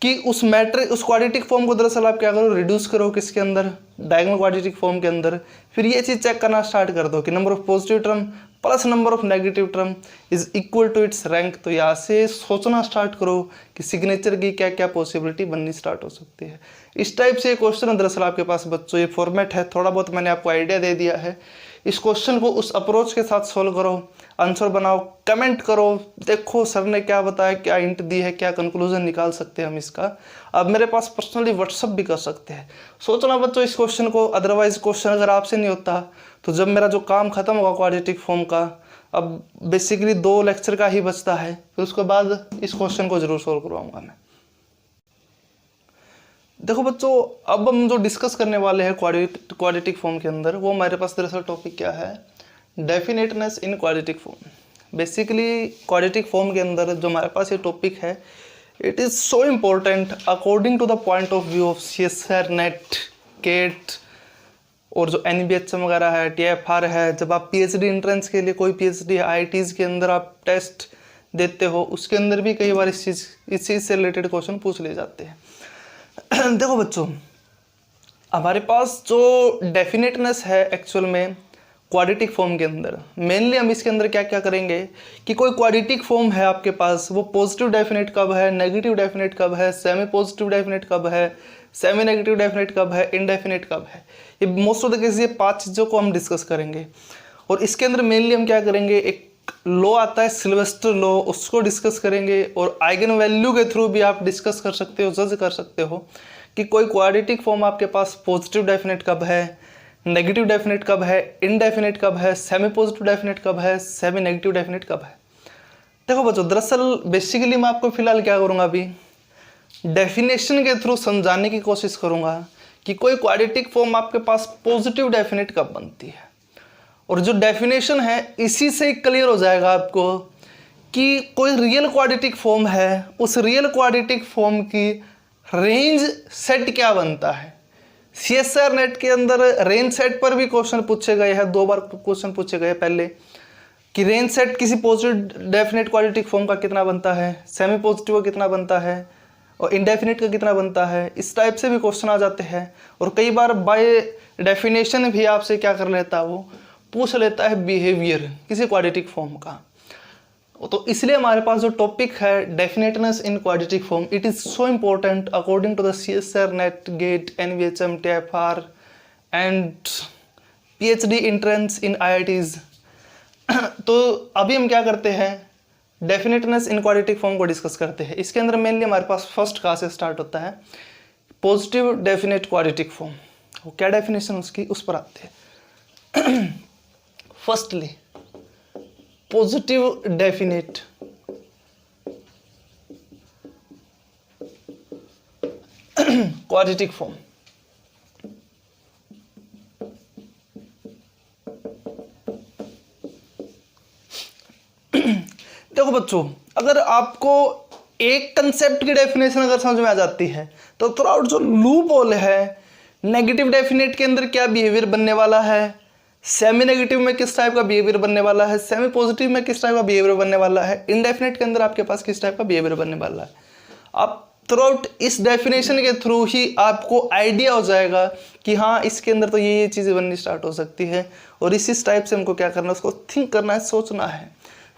कि उस मैट्रिक उस क्वाड्रेटिक फॉर्म को दरअसल आप क्या करो रिड्यूस करो किसके अंदर, डायगोनल क्वाड्रेटिक फॉर्म के अंदर। फिर ये चीज़ चेक करना स्टार्ट कर दो कि number of positive term plus number of negative term is equal to its rank. तो यहाँ से सोचना स्टार्ट करो कि सिग्नेचर की क्या क्या पॉसिबिलिटी बननी स्टार्ट हो सकती है। इस टाइप से क्वेश्चन दरअसल आपके पास बच्चों ये फॉर्मेट है, थोड़ा बहुत मैंने आपको आइडिया दे दिया है। इस क्वेश्चन को उस अप्रोच के साथ सोल्व करो, आंसर बनाओ, कमेंट करो, देखो सर ने क्या बताया, क्या हिंट दी है, क्या कंक्लूजन निकाल सकते हैं हम इसका। अब मेरे पास पर्सनली व्हाट्सअप भी कर सकते हैं। सोचना बच्चों इस क्वेश्चन को, अदरवाइज क्वेश्चन अगर आपसे नहीं होता तो जब मेरा जो काम खत्म होगा क्वाड्रेटिक फॉर्म का, अब बेसिकली 2 लेक्चर का ही बचता है, फिर उसके बाद इस क्वेश्चन को जरूर सोल्व करवाऊंगा मैं। देखो बच्चों अब हम जो डिस्कस करने वाले हैं क्वाड्रेटिक फॉर्म के अंदर, वो हमारे पास दरअसल टॉपिक क्या है, definiteness in quadratic form. Basically quadratic form के अंदर जो हमारे पास ये टॉपिक है, it is so important according to the point of view of CSIR NET GATE और जो NBHM वगैरह है, TFR है, जब आप PhD एंट्रेंस के लिए कोई PhD IITs के अंदर आप टेस्ट देते हो, उसके अंदर भी कई बार इस चीज़ से रिलेटेड क्वेश्चन पूछ ले जाते हैं। देखो बच्चों, हमारे पास जो डेफिनेटनेस है एक्चुअल में क्वाड्रेटिक फॉर्म के अंदर, मेनली हम इसके अंदर क्या क्या करेंगे कि कोई क्वाड्रेटिक फॉर्म है आपके पास, वो पॉजिटिव डेफिनेट कब है, नेगेटिव डेफिनेट कब है, सेमी पॉजिटिव डेफिनेट कब है, सेमी नेगेटिव डेफिनेट कब है, इनडेफिनेट कब है। ये मोस्ट ऑफ द केस ये 5 चीज़ों को हम डिस्कस करेंगे। और इसके अंदर मेनली हम क्या करेंगे, एक लॉ आता है सिल्वेस्टर लॉ, उसको डिस्कस करेंगे। और आइगन वैल्यू के थ्रू भी आप डिस्कस कर सकते हो, जज कर सकते हो कि कोई क्वाड्रेटिक फॉर्म आपके पास पॉजिटिव डेफिनेट कब है, नेगेटिव डेफिनेट कब है, इनडेफिनेट कब है, सेमी पॉजिटिव डेफिनेट कब है, सेमी नेगेटिव डेफिनेट कब है। देखो बच्चों, दरअसल बेसिकली मैं आपको फिलहाल क्या करूँगा, अभी डेफिनेशन के थ्रू समझाने की कोशिश करूँगा कि कोई क्वाड्रेटिक फॉर्म आपके पास पॉजिटिव डेफिनेट कब बनती है। और जो डेफिनेशन है इसी से क्लियर हो जाएगा आपको कि कोई रियल क्वाड्रेटिक फॉर्म है, उस रियल क्वाड्रेटिक फॉर्म की रेंज सेट क्या बनता है। CSIR नेट के अंदर रेंज सेट पर भी क्वेश्चन पूछे गए हैं, 2 बार क्वेश्चन पूछे गए पहले कि रेंज सेट किसी पॉजिटिव डेफिनेट क्वाड्रेटिक फॉर्म का कितना बनता है, सेमी पॉजिटिव का कितना बनता है और इनडेफिनेट का कितना बनता है। इस टाइप से भी क्वेश्चन आ जाते हैं। और कई बार बाय डेफिनेशन भी आपसे क्या कर लेता है, वो पूछ लेता है बिहेवियर किसी क्वाड्रेटिक फॉर्म का। तो इसलिए हमारे पास जो टॉपिक है definiteness in quadratic form, it is so important according to the CSIR NET, GATE, NBHM, TFR and PhD entrance in IITs। तो अभी हम क्या करते हैं, डेफिनेटनेस इन क्वाड्रेटिक फॉर्म को डिस्कस करते हैं। इसके अंदर मेनली हमारे पास फर्स्ट कहाँ से स्टार्ट होता है, पॉजिटिव डेफिनेट क्वाड्रेटिक फॉर्म। वो क्या डेफिनेशन उसकी, उस पर आते हैं। Firstly positive definite quadratic form. देखो बच्चों, अगर आपको एक कंसेप्ट की डेफिनेशन अगर समझ में आ जाती है तो थ्रू आउट जो लूप होल है, नेगेटिव डेफिनेट के अंदर क्या बिहेवियर बनने वाला है, सेमी नेगेटिव में किस टाइप का बिहेवियर बनने वाला है, सेमी पॉजिटिव में किस टाइप का बिहेवियर बनने वाला है, इनडेफिनेट के अंदर आपके पास किस टाइप का बिहेवियर बनने वाला है, आप थ्रू आउट इस डेफिनेशन के थ्रू ही आपको आइडिया हो जाएगा कि हाँ इसके अंदर तो ये चीज़ें बननी स्टार्ट हो सकती है। और इस टाइप से हमको क्या करना है, उसको थिंक करना है, सोचना है।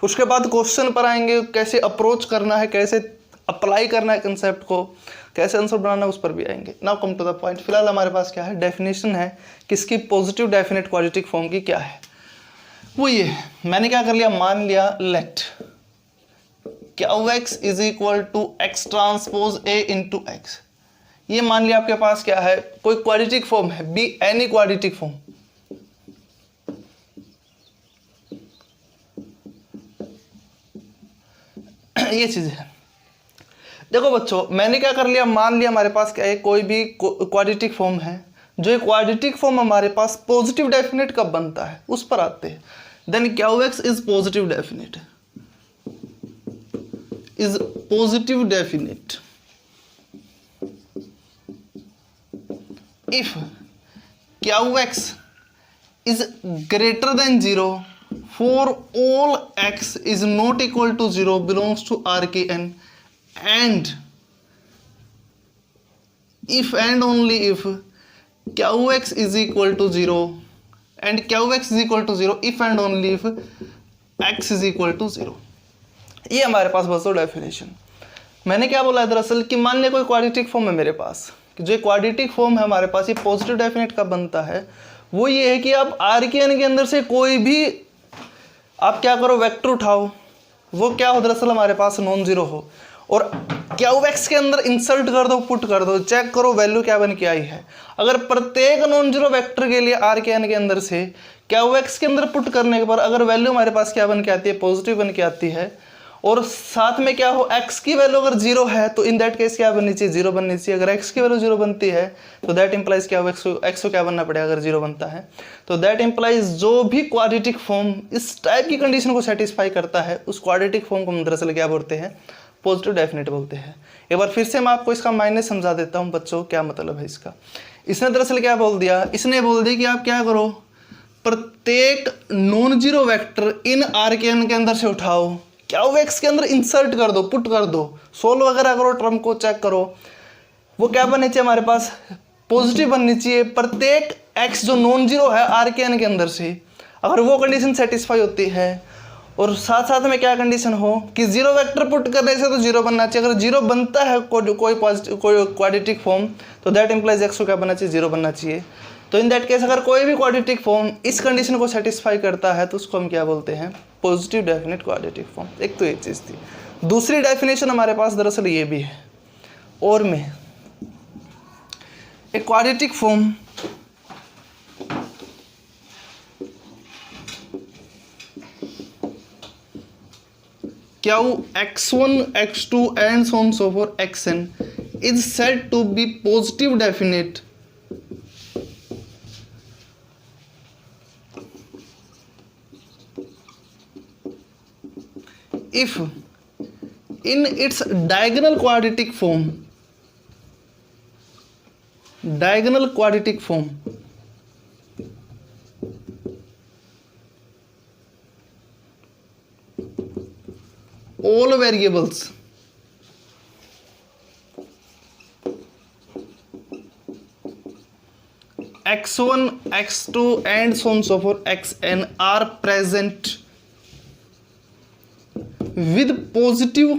उसके बाद क्वेश्चन पर आएंगे, कैसे अप्रोच करना है, कैसे अप्लाई करना है कंसेप्ट को, कैसे आंसर बनाना है, उस पर भी आएंगे। Now come to the point. फिलहाल हमारे पास क्या है, डेफिनेशन है किसकी, पॉजिटिव डेफिनेट क्वाड्रेटिक फॉर्म की क्या है, वो ये है। मैंने क्या कर लिया, मान लिया let QX is equal to X transpose A into X। ये मान लिया आपके पास क्या है, कोई क्वाड्रेटिक फॉर्म है, बी एनी क्वाड्रेटिक फॉर्म। ये चीज है। देखो बच्चों, मैंने क्या कर लिया, मान लिया हमारे पास क्या है, कोई भी क्वाड्रेटिक फॉर्म है। जो क्वाड्रेटिक फॉर्म हमारे पास पॉजिटिव डेफिनेट कब बनता है, उस पर आते हैं। Then QX is positive definite, is positive definite if QX is greater than 0 for all X is not equal to 0 belongs to RKN, and if and only if QX is equal to 0 and QX is equal to 0 if and only if X is equal to 0। ये हमारे पास बस definition. मैंने क्या बोला दरअसल कि मान लिया कोई क्वाड्रेटिक फॉर्म है मेरे पास, कि जो क्वाड्रेटिक फॉर्म है हमारे पास, ये पॉजिटिव डेफिनेट कब बनता है, वो ये है कि आप RKN के अंदर से कोई भी आप क्या करो, वेक्टर उठाओ, वो क्या हो दरअसल हमारे पास नॉन जीरो हो, और QX के अंदर इंसर्ट कर दो, पुट कर दो, चेक करो वैल्यू क्या बन के आई है। अगर प्रत्येक नॉन जीरो वेक्टर के लिए RKN के अंदर से QX के अंदर पुट करने के बाद अगर वैल्यू हमारे पास क्या बन के आती है, पॉजिटिव बन के आती है, और साथ में क्या हो, x की वैल्यू अगर 0 है तो इन दैट केस क्या बननी चाहिए, 0 बननी चाहिए। अगर x की वैल्यू 0 बनती है तो दैट इंप्लाइज क्या हो, x को क्या बनना पड़ेगा, अगर 0 बनता है तो दैट इंप्लाइज जो भी क्वाड्रेटिक फॉर्म इस टाइप की कंडीशन को सेटिस्फाई करता है, उस क्वाड्रेटिक फॉर्म को हम दरअसल क्या बोलते हैं, पॉजिटिव डेफिनेट बोलते हैं। एक बार फिर से मैं आपको इसका मायने समझा देता हूँ बच्चों, क्या मतलब है इसका। इसने दरअसल क्या बोल दिया, इसने बोल दिया कि आप क्या करो, प्रत्येक non zero vector in are के एन के अंदर से उठाओ, क्या वो एक्स के अंदर इंसर्ट कर दो, पुट कर दो, सोल्व वगैरह करो, टर्म को चेक करो, वो क्या बननी चाहिए हमारे पास, पॉजिटिव बननी चाहिए प्रत्येक एक्स जो नॉन जीरो है आर के एन के अंदर से। अगर वो कंडीशन सेटिस्फाई होती है और साथ साथ में क्या कंडीशन हो कि जीरो वेक्टर पुट करने से तो जीरो बनना चाहिए, अगर जीरो बनता है कोई क्वाड्रेटिक फॉर्म तो दैट इंप्लाइज एक्स को क्या बनना चाहिए, जीरो बनना चाहिए। तो इन दैट केस अगर कोई भी क्वाड्रेटिक फॉर्म इस कंडीशन को सेटिस्फाई करता है तो उसको हम क्या बोलते हैं, पॉजिटिव डेफिनेट क्वाड्रेटिक फॉर्म। एक तो ये चीज़ थी। दूसरी डेफिनेशन हमारे पास दरअसल ये भी है, और में एक quadratic form Q x1 x2 and so on so forth xn is said to be positive definite if in its diagonal quadratic form all variables x1 x2 and so on so forth xn are present with positive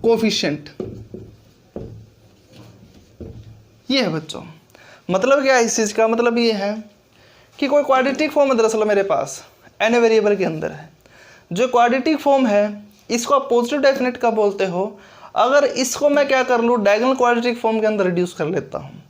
coefficient। ये है बच्चों, मतलब क्या है इस चीज का, मतलब ये है कि कोई क्वाड्रेटिक फॉर्म है दरअसल मेरे पास n वेरिएबल के अंदर है। जो क्वाड्रेटिक फॉर्म है इसको आप पॉजिटिव डेफिनेट का बोलते हो। अगर इसको मैं क्या कर लूँ, डायगोनल क्वाड्रेटिक फॉर्म के अंदर रिड्यूस कर लेता हूँ।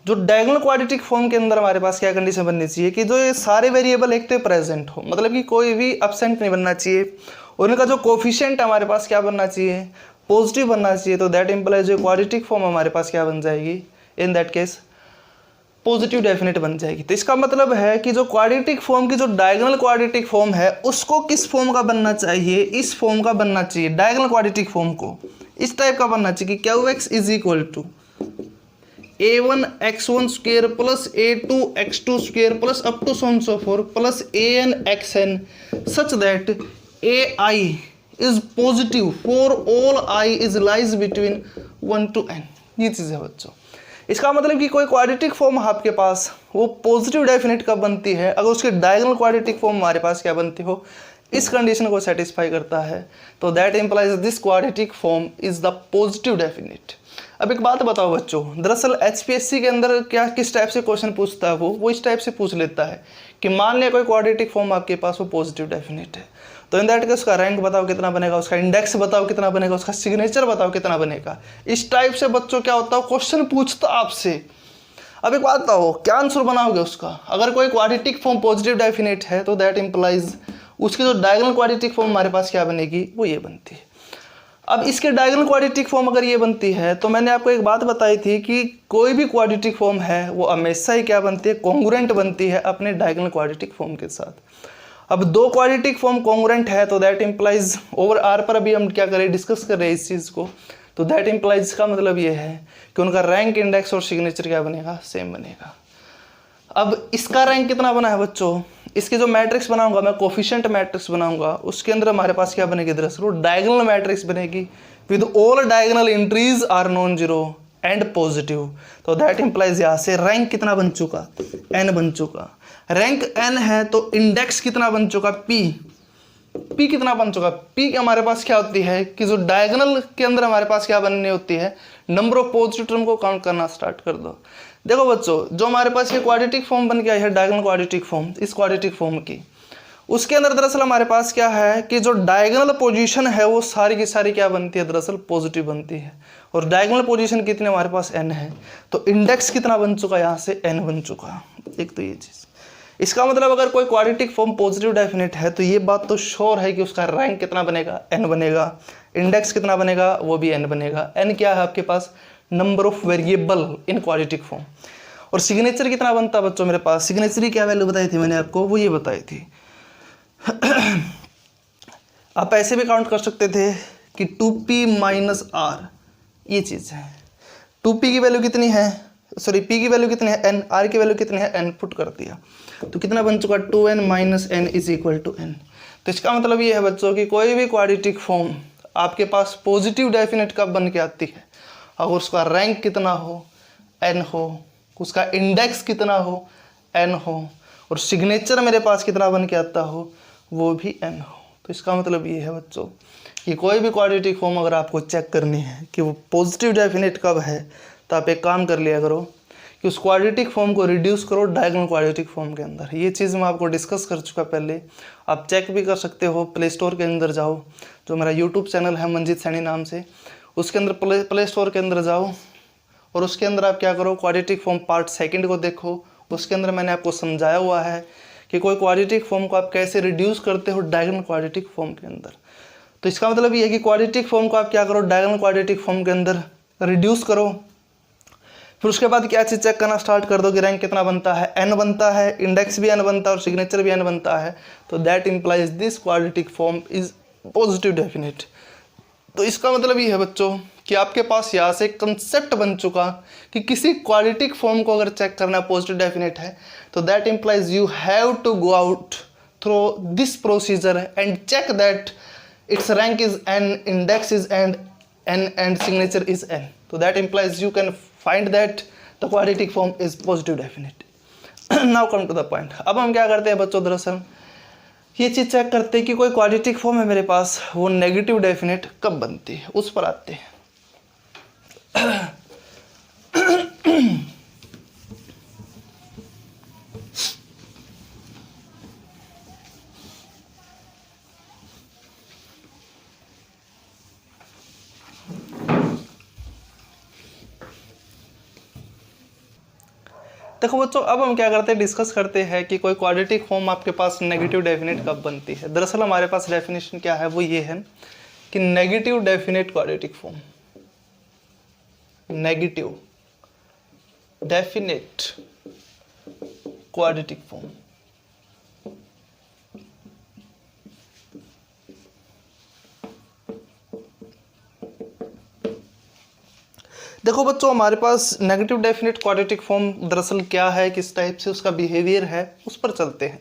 जो डायगोनल क्वाड्रेटिक फॉर्म के अंदर हमारे पास क्या कंडीशन बननी चाहिए कि जो ये सारे वेरिएबल एक तो प्रेजेंट हो, मतलब कि कोई भी एब्सेंट नहीं बनना चाहिए, और इनका जो कोफिशिएंट हमारे पास क्या बनना चाहिए, पॉजिटिव बनना चाहिए। तो दैट इम्प्लाइज जो क्वाड्रेटिक फॉर्म हमारे पास क्या बन जाएगी, in that case positive definite बन जाएगी। तो इसका मतलब है कि जो क्वाड्रेटिक फॉर्म की जो डायगोनल क्वाड्रेटिक फॉर्म है उसको किस फॉर्म का बनना चाहिए, इस फॉर्म का बनना चाहिए। डायगोनल क्वाड्रेटिक फॉर्म को इस टाइप का बनना चाहिए कि Q X is equal to a1 x1 square plus a2 x2 square plus up to so on so forth plus an xn such that ai is positive for all i is lies between 1 to n। ये चीज़ है बच्चों। इसका मतलब कि कोई quadratic form आपके पास वो positive definite कब बनती है, अगर उसकी डायगोनल क्वाड्रेटिक फॉर्म हमारे पास क्या बनती हो, इस कंडीशन को सेटिस्फाई करता है। तो that implies this quadratic form is the positive definite. अब एक बात बताओ बच्चों, दरअसल HPSC के अंदर क्या किस टाइप से क्वेश्चन पूछता है, वो इस टाइप से पूछ लेता है कि मान लिया कोई क्वाड्रेटिक फॉर्म आपके पास वो पॉजिटिव डेफिनेट है, तो इन दैट केस उसका रैंक बताओ कितना बनेगा, उसका इंडेक्स बताओ कितना बनेगा, उसका सिग्नेचर बताओ कितना बनेगा। इस टाइप से बच्चों क्या होता है, क्वेश्चन पूछता आपसे। अब एक बात बताओ, क्या आंसर बनाओगे उसका। अगर कोई क्वाड्रेटिक फॉर्म पॉजिटिव डेफिनेट है तो दैट इंप्लाइज उसकी जो डायगोनल क्वाड्रेटिक फॉर्म हमारे पास क्या बनेगी, वो ये बनती है। अब इसके डायगोनल क्वाड्रेटिक फॉर्म अगर ये बनती है तो मैंने आपको एक बात बताई थी कि कोई भी क्वाड्रेटिक फॉर्म है वो हमेशा ही क्या बनती है, कॉन्ग्रुएंट बनती है अपने डायगोनल क्वाड्रेटिक फॉर्म के साथ। अब दो क्वाड्रेटिक फॉर्म कॉन्ग्रुएंट है तो दैट इंप्लाइज ओवर आर पर अभी हम क्या करें, डिस्कस कर रहे हैं इस चीज़ को। तो दैट इंप्लाइज का मतलब ये है कि उनका रैंक, इंडेक्स और सिग्नेचर क्या बनेगा, सेम बनेगा। अब इसका रैंक कितना बना है बच्चों, इसके जो मैट्रिक्स बनाऊंगा मैं, कोफिशिएंट मैट्रिक्स बनाऊंगा, उसके अंदर हमारे पास क्या बनेगी, दरअसल डायगोनल मैट्रिक्स बनेगी with all diagonal entries are non zero and positive. तो दैट इंप्लाइज यहाँ से रैंक कितना बन चुका, n बन चुका। रैंक n है तो इंडेक्स कितना बन चुका, p कितना बन चुका। p के हमारे पास क्या होती है कि जो डायगोनल के अंदर हमारे पास क्या बननी होती है, नंबर ऑफ पॉजिटिव टर्म को काउंट करना स्टार्ट कर दो। देखो बच्चों, जो हमारे पास ये क्वाड्रेटिक फॉर्म बन गया है, डायगोनल क्वाड्रेटिक फॉर्म, इस क्वाड्रेटिक फॉर्म की, उसके अंदर दरअसल हमारे पास क्या है कि जो डायगोनल पोजीशन है वो सारी की सारी क्या बनती है, दरअसल पॉजिटिव बनती है। और डायगोनल पोजीशन कितने हमारे पास n है, तो इंडेक्स कितना बन चुका, यहाँ से n बन चुका। एक तो ये चीज़, इसका मतलब अगर कोई क्वाड्रेटिक फॉर्म पॉजिटिव डेफिनेट है तो ये बात तो श्योर है कि उसका रैंक कितना बनेगा, n बनेगा। इंडेक्स कितना बनेगा, वो भी n बनेगा। n क्या है आपके पास, number of variable in quadratic form. और सिग्नेचर कितना बनता है बच्चों मेरे पास, सिग्नेचर की क्या वैल्यू बताई थी मैंने आपको, वो ये बताई थी। आप ऐसे भी काउंट कर सकते थे कि 2p माइनस आर, ये चीज़ है। 2p की वैल्यू कितनी है, सॉरी p की वैल्यू कितनी है n, r की वैल्यू कितनी है n, पुट कर दिया तो कितना बन चुका 2n minus n is equal to n। तो इसका मतलब ये है बच्चों कि कोई भी क्वाड्रेटिक फॉर्म आपके पास पॉजिटिव डेफिनेट कब बन के आती है, अगर उसका रैंक कितना हो, n हो, उसका इंडेक्स कितना हो, n हो, और सिग्नेचर मेरे पास कितना बन के आता हो, वो भी n हो। तो इसका मतलब ये है बच्चों कि कोई भी क्वाड्रेटिक फॉर्म अगर आपको चेक करनी है कि वो पॉजिटिव डेफिनेट कब है, तो आप एक काम कर लिया करो कि उस क्वाड्रेटिक फॉर्म को रिड्यूस करो डायगोनल क्वाड्रेटिक फॉर्म के अंदर। ये चीज़ मैं आपको डिस्कस कर चुका पहले, आप चेक भी कर सकते हो। प्ले स्टोर के अंदर जाओ, जो मेरा यूट्यूब चैनल है मंजीत सैनी नाम से, उसके अंदर प्ले स्टोर के अंदर जाओ और उसके अंदर आप क्या करो, क्वाड्रेटिक फॉर्म पार्ट सेकंड को देखो। उसके अंदर मैंने आपको समझाया हुआ है कि कोई क्वाड्रेटिक फॉर्म को आप कैसे रिड्यूस करते हो डायगोनल क्वाड्रेटिक फॉर्म के अंदर। तो इसका मतलब ये है कि क्वाड्रेटिक फॉर्म को आप क्या करो, डायगोनल क्वाड्रेटिक फॉर्म के अंदर रिड्यूस करो। फिर उसके बाद क्या चीज़ चेक करना स्टार्ट कर दो कि रैंक कितना बनता है, n बनता है, इंडेक्स भी n बनता है और सिग्नेचर भी n बनता है। तो that implies this quadratic form is positive definite. तो इसका मतलब ये है बच्चों कि आपके पास यहाँ से कंसेप्ट बन चुका कि किसी क्वाड्रेटिक फॉर्म को अगर चेक करना पॉजिटिव डेफिनेट है, तो that implies you have to go out through this procedure and check that its rank is n, index is n and signature is n. So that implies you can find that the quadratic form is positive definite. Now come to the point. अब हम क्या करते हैं बच्चों, दरअसल ये चीज़ check करते हैं कि कोई क्वाड्रेटिक फॉर्म है मेरे पास, वो नेगेटिव डेफिनेट कब बनती है, उस पर आते हैं। देखो बच्चों, अब हम क्या करते हैं, डिस्कस करते हैं कि कोई क्वाड्रेटिक फॉर्म आपके पास नेगेटिव डेफिनेट कब बनती है। दरअसल हमारे पास डेफिनेशन क्या है, वो ये है कि negative definite quadratic form, negative definite quadratic form देखो बच्चों, हमारे पास नेगेटिव डेफिनेट क्वाड्रेटिक फॉर्म दरअसल क्या है, किस टाइप से उसका बिहेवियर है, उस पर चलते हैं।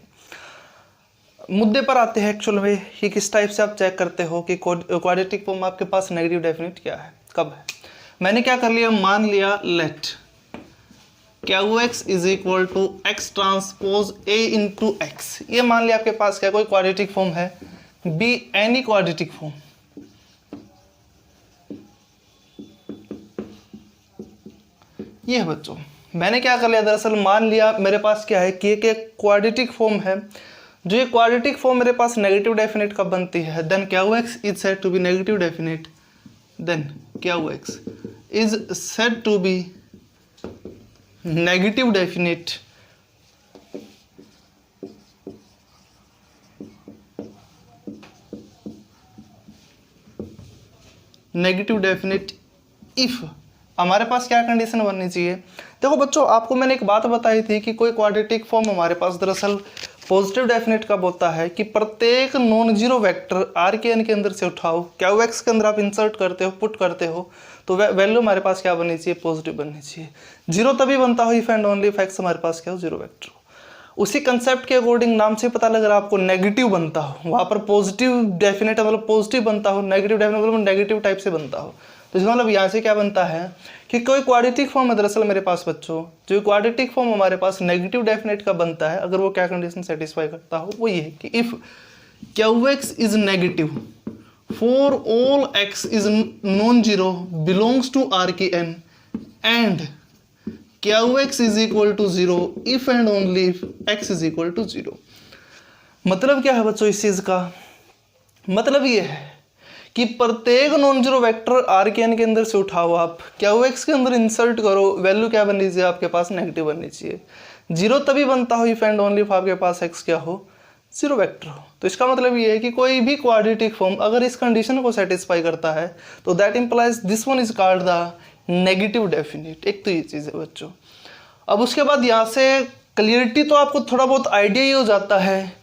मुद्दे पर आते हैं एक्चुअल में कि किस टाइप से आप चेक करते हो कि क्वाड्रेटिक फॉर्म आपके पास नेगेटिव डेफिनेट क्या है, कब है। मैंने क्या कर लिया, मान लिया let QX is equal to X transpose A into X. ये मान लिया आपके पास क्या कोई क्वाड्रेटिक फॉर्म है, बी एनी क्वाड्रेटिक फॉर्म। ये है बच्चों, मैंने क्या कर लिया, दरअसल मान लिया मेरे पास क्या है कि एक क्वाड्रेटिक फॉर्म है, जो ये क्वाड्रेटिक फॉर्म मेरे पास नेगेटिव डेफिनेट कब बनती है, then QX is said to be negative definite, then QX is said to be negative definite if हमारे पास क्या कंडीशन बननी चाहिए। देखो बच्चों, आपको मैंने एक बात बताई थी कि कोई क्वाड्रेटिक फॉर्म हमारे पास दरअसल पॉजिटिव डेफिनेट कब होता है कि प्रत्येक नॉन जीरो वेक्टर आर के एन के अंदर से उठाओ, QX के अंदर आप इंसर्ट करते हो, पुट करते हो, तो वैल्यू हमारे पास क्या बननी चाहिए, पॉजिटिव बननी चाहिए। जीरो तभी बनता हो if and only if x हमारे पास क्या हो, जीरो वेक्टर हो। उसी कंसेप्ट के अकॉर्डिंग नाम से पता लग रहा है आपको नेगेटिव बनता हो, वहाँ पर पॉजिटिव डेफिनेट मतलब पॉजिटिव बनता हो, नेगेटिव डेफिनेट मतलब नेगेटिव टाइप से बनता हो। तो इसका मतलब यहाँ से क्या बनता है कि कोई क्वाड्रेटिक फॉर्म है दरअसल मेरे पास बच्चों, जो क्वाड्रेटिक फॉर्म हमारे पास नेगेटिव डेफिनेट का बनता है, अगर वो क्या कंडीशन सेटिस्फाई करता हो, वो ये है कि if QX is negative for all x is non zero belongs to R की n and QX is equal to zero if and only if x is equal to zero. मतलब क्या है बच्चों इस चीज का, मतलब ये है कि प्रत्येक नॉन जीरो वेक्टर आर के एन के अंदर से उठाओ, आप QX के अंदर इंसर्ट करो, वैल्यू क्या बननी चाहिए आपके पास, नेगेटिव बननी चाहिए। जीरो तभी बनता हो इफ एंड ओनली इफ आपके पास x क्या हो, जीरो वेक्टर हो। तो इसका मतलब ये है कि कोई भी क्वाड्रेटिक फॉर्म अगर इस कंडीशन को सेटिस्फाई करता है तो that implies this one is called the negative definite. एक तो ये चीज़ है बच्चों। अब उसके बाद यहाँ से क्लियरिटी तो आपको थोड़ा बहुत आइडिया ही हो जाता है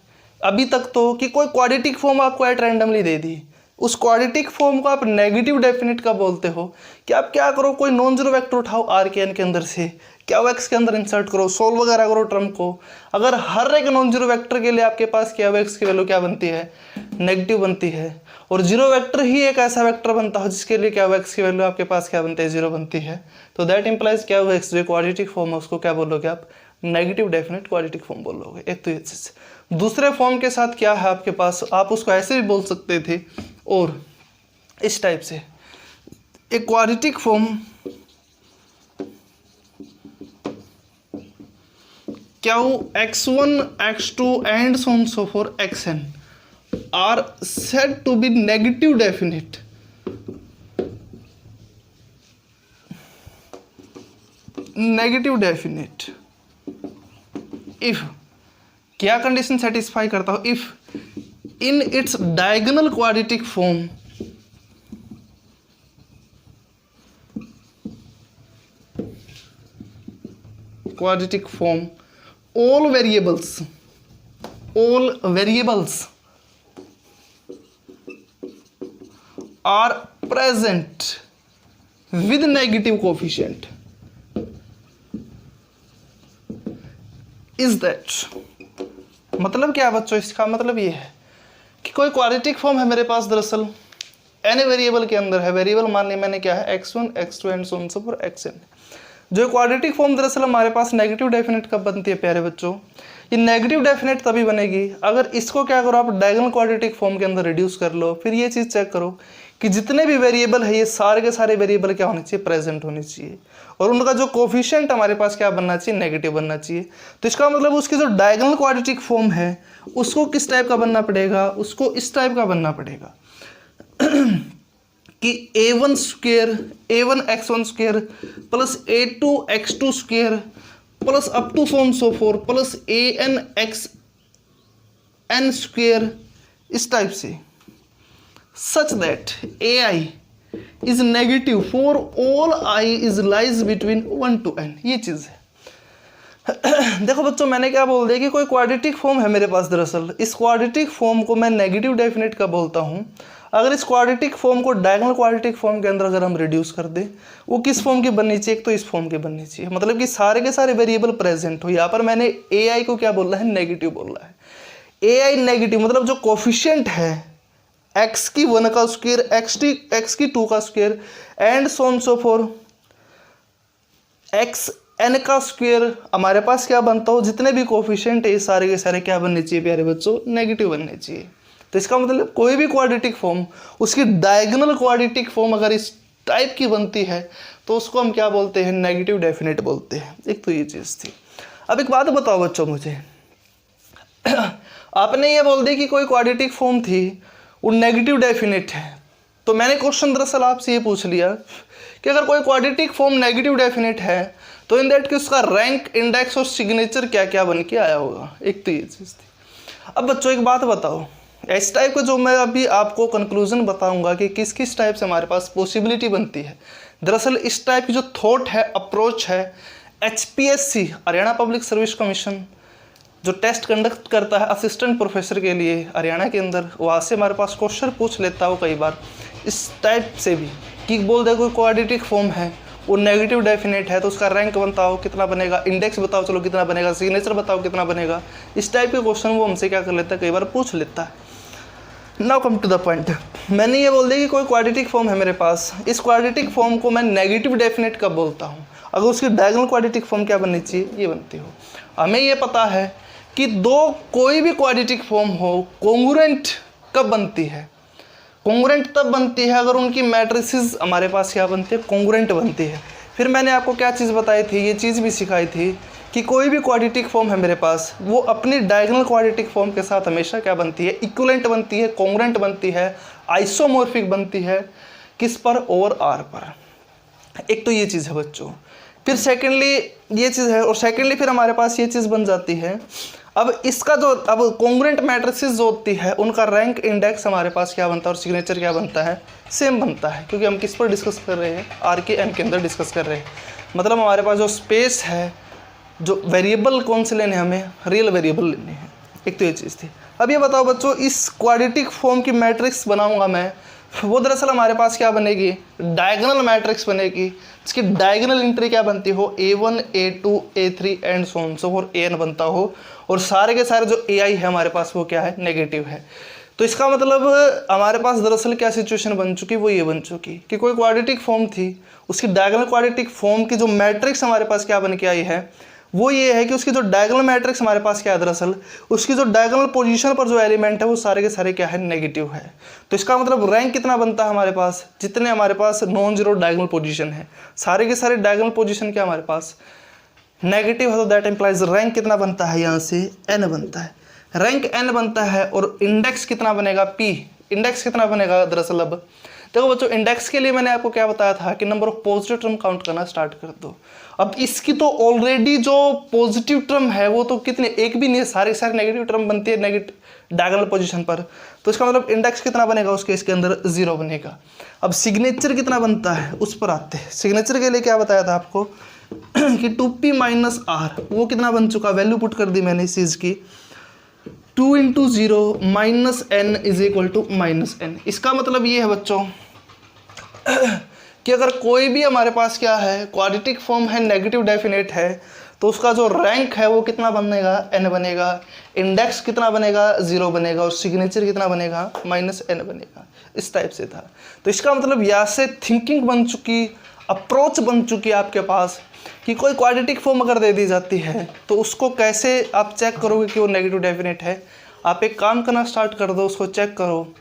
अभी तक तो, कि कोई क्वाड्रेटिक फॉर्म आपको एट रैंडमली दे दी, उस क्वाड्रेटिक फॉर्म को आप नेगेटिव डेफिनेट का बोलते हो कि आप क्या करो, कोई नॉन जीरो वेक्टर उठाओ आर के एन के अंदर से, क्या एक्स के अंदर इंसर्ट करो, सोल्व वगैरह करो टर्म को। अगर हर एक नॉन जीरो वेक्टर के लिए आपके पास क्या एक्स की वैल्यू क्या बनती है, नेगेटिव बनती है, और जीरो वेक्टर ही एक ऐसा वेक्टर बनता है जिसके लिए क्या एक्स की वैल्यू आपके पास क्या बनती है, जीरो बनती है। तो दैट इंप्लाइज क्या एक्स जो क्वाड्रेटिक फॉर्म है उसको क्या बोलोगे आप, नेगेटिव डेफिनेट क्वाड्रेटिक फॉर्म बोलोगे। एक तो ये चीज़। दूसरे फॉर्म के साथ क्या है आपके पास, आप उसको ऐसे भी बोल सकते थे और इस टाइप से, एक क्वाड्रेटिक फॉर्म क्या हो, x1 x2 and so on so forth xn are said to be negative definite if क्या कंडीशन सेटिस्फाई करता हो, if in its diagonal quadratic form all variables are present with negative coefficient is that, मतलब क्या है बच्चों, इसका मतलब ये है कि कोई क्वाड्रेटिक फॉर्म है मेरे पास, दरअसल एन वेरिएबल के अंदर है, वेरिएबल मान लिया मैंने क्या है x1 x2 and so on so forth xn। जो क्वाड्रेटिक फॉर्म दरअसल हमारे पास नेगेटिव डेफिनेट कब बनती है प्यारे बच्चों, ये नेगेटिव डेफिनेट तभी बनेगी अगर इसको क्या करो आप डायगोनल क्वाड्रेटिक फॉर्म के अंदर रिड्यूस कर लो। फिर ये चीज़ चेक करो कि जितने भी वेरिएबल है ये सारे के सारे वेरिएबल क्या होने चाहिए, प्रेजेंट होने चाहिए, और उनका जो कोफिशिएंट हमारे पास क्या बनना चाहिए, नेगेटिव बनना चाहिए। तो इसका मतलब उसकी जो डायगोनल क्वाड्रेटिक फॉर्म है उसको किस टाइप का बनना पड़ेगा, उसको इस टाइप का बनना पड़ेगा कि a1 square a1 x1 square plus a2 x2 square plus up to so on so forth plus an xn square, इस टाइप से, such that ai is negative for all i is lies between 1 to n। ये चीज़ है। देखो बच्चों मैंने क्या बोल दिया कि कोई क्वाड्रेटिक फॉर्म है मेरे पास, दरअसल इस क्वाड्रेटिक फॉर्म को मैं नेगेटिव डेफिनेट का बोलता हूँ अगर इस क्वाड्रेटिक फॉर्म को डायगोनल क्वाड्रेटिक फॉर्म के अंदर अगर हम रिड्यूस कर दें, वो किस फॉर्म की बननी चाहिए, एक तो इस फॉर्म की बननी चाहिए, मतलब कि सारे के सारे वेरिएबल प्रेजेंट हो। यहाँ पर मैंने ai को क्या बोल रहा है, नेगेटिव बोल रहा है। ai नेगेटिव मतलब जो कोफिशिएंट है x की 1 का स्क्वायर, x की 2 का square and so on so forth xn का स्क्वायर, हमारे पास क्या बनता हो, जितने भी कोफिशिएंट है सारे के सारे क्या बनने चाहिए प्यारे बच्चों, नेगेटिव बनने चाहिए। तो इसका मतलब कोई भी क्वाड्रेटिक फॉर्म उसकी डायगोनल क्वाड्रेटिक फॉर्म अगर इस टाइप की बनती है तो उसको हम क्या बोलते हैं, नेगेटिव डेफिनेट बोलते हैं। एक तो ये चीज़ थी। अब एक बात बताओ बच्चों मुझे, आपने ये बोल दिया कि कोई क्वाड्रेटिक फॉर्म थी वो नेगेटिव डेफिनेट है, तो मैंने क्वेश्चन दरअसल आपसे ये पूछ लिया कि अगर कोई क्वाड्रेटिक फॉर्म नेगेटिव डेफिनेट है तो इन दैट कि उसका रैंक, इंडेक्स और सिग्नेचर क्या क्या बन के आया होगा। एक तो ये चीज़ थी। अब बच्चों एक बात बताओ, इस टाइप का जो मैं अभी आपको कंक्लूजन बताऊंगा कि किस किस टाइप से हमारे पास पॉसिबिलिटी बनती है, दरअसल इस टाइप की जो थॉट है, अप्रोच है, HPSC Haryana public service commission जो टेस्ट कंडक्ट करता है असिस्टेंट प्रोफेसर के लिए हरियाणा के अंदर, वहाँ से हमारे पास क्वेश्चन पूछ लेता हो कई बार इस टाइप से भी कि बोल दे कोई क्वाड्रेटिक फॉर्म है वो नेगेटिव डेफिनेट है तो उसका रैंक बताओ कितना बनेगा, इंडेक्स बताओ चलो कितना बनेगा, सिग्नेचर बताओ कितना बनेगा। इस टाइप के क्वेश्चन वो हमसे क्या कर लेता है, कई बार पूछ लेता है। Now come to the point, मैंने ये बोल दिया कि कोई क्वाड्रेटिक फॉर्म है मेरे पास, इस क्वाड्रेटिक फॉर्म को मैं नेगेटिव डेफिनेट कब बोलता हूँ, अगर उसकी डायगोनल क्वाड्रेटिक फॉर्म क्या बननी चाहिए, ये बनती हो। हमें ये पता है कि कोई भी क्वाड्रेटिक फॉर्म हो कोंग्रुएंट कब बनती है, कोंग्रुएंट तब बनती है अगर उनकी मैट्रिसेस हमारे पास क्या बनती है, कोंग्रुएंट बनती है। फिर मैंने आपको क्या चीज़ बताई थी, ये चीज़ भी सिखाई थी कि कोई भी क्वाड्रेटिक फॉर्म है मेरे पास वो अपनी डायगोनल क्वाड्रेटिक फॉर्म के साथ हमेशा क्या बनती है, इक्विवेलेंट बनती है, कोंग्रुएंट बनती है, आइसोमॉर्फिक बनती है, किस पर, ओवर आर पर। एक तो ये चीज़ है बच्चों। फिर सेकेंडली ये चीज़ है, और सेकेंडली फिर हमारे पास ये चीज़ बन जाती है, अब इसका जो अब कोंग्रुएंट मैट्रिसेस जो होती है उनका रैंक, इंडेक्स हमारे पास क्या बनता है और सिग्नेचर क्या बनता है, सेम बनता है, क्योंकि हम किस पर डिस्कस कर रहे हैं, आर के एन के अंदर डिस्कस कर रहे हैं। मतलब हमारे पास जो स्पेस है, जो वेरिएबल कौन से लेने हैं, हमें रियल वेरिएबल लेने हैं। एक तो ये चीज़ थी। अब ये बताओ बच्चों, इस क्वाड्रेटिक फॉर्म की मैट्रिक्स बनाऊंगा मैं, वो दरअसल हमारे पास क्या बनेगी, डायगोनल मैट्रिक्स बनेगी, जिसकी डायगोनल एंट्री क्या बनती हो, A1 A2 A3 and so on so fourth AN बनता हो, और सारे के सारे जो AI है हमारे पास वो क्या है, नेगेटिव है। तो इसका मतलब हमारे पास दरअसल क्या सिचुएशन बन चुकी, वो ये बन चुकी कि कोई क्वाड्रेटिक फॉर्म थी, उसकी डायगोनल क्वाड्रेटिक फॉर्म की जो मैट्रिक्स हमारे पास क्या बन के आई है, वो ये है कि उसकी जो डायगोनल मैट्रिक्स हमारे पास क्या है, दरअसल उसकी जो डायगोनल पोजीशन पर जो एलिमेंट है वो सारे के सारे क्या है, नेगेटिव है। तो इसका मतलब रैंक कितना बनता है हमारे पास, जितने हमारे पास नॉन जीरो डायगोनल पोजीशन है, सारे के सारे डायगोनल पोजीशन क्या हमारे पास नेगेटिव है, तो दैट इंप्लाइज रैंक कितना बनता है, यहाँ से n बनता है, रैंक n बनता है। और इंडेक्स कितना बनेगा, p, इंडेक्स कितना बनेगा दरअसल। अब देखो बच्चों, इंडेक्स के लिए मैंने आपको क्या बताया था कि number of positive term count करना स्टार्ट कर दो। अब इसकी तो ऑलरेडी जो पॉजिटिव टर्म है वो तो कितने, एक भी नहीं है, सारी सारी नेगेटिव टर्म बनती है नेगेटिव डायगोनल पोजीशन पर। तो इसका मतलब इंडेक्स कितना बनेगा उस केस के अंदर, 0 बनेगा। अब सिग्नेचर कितना बनता है उस पर आते हैं। सिग्नेचर के लिए क्या बताया था आपको कि 2p माइनस r, वो कितना बन चुका, वैल्यू पुट कर दी मैंने इस चीज़ की, 2 × 0 minus n is equal to minus n। इसका मतलब ये है बच्चों कि अगर कोई भी हमारे पास क्या है, क्वाड्रेटिक फॉर्म है, नेगेटिव डेफिनेट है, तो उसका जो रैंक है वो कितना बनेगा, n बनेगा, इंडेक्स कितना बनेगा, 0 बनेगा, और सिग्नेचर कितना बनेगा, -n बनेगा। इस टाइप से था। तो इसका मतलब यहाँ से थिंकिंग बन चुकी, अप्रोच बन चुकी है आपके पास कि कोई क्वाड्रेटिक फॉर्म अगर दे दी जाती है तो उसको कैसे आप चेक करोगे कि वो नेगेटिव डेफिनेट है। आप एक काम करना स्टार्ट कर दो, उसको चेक करो,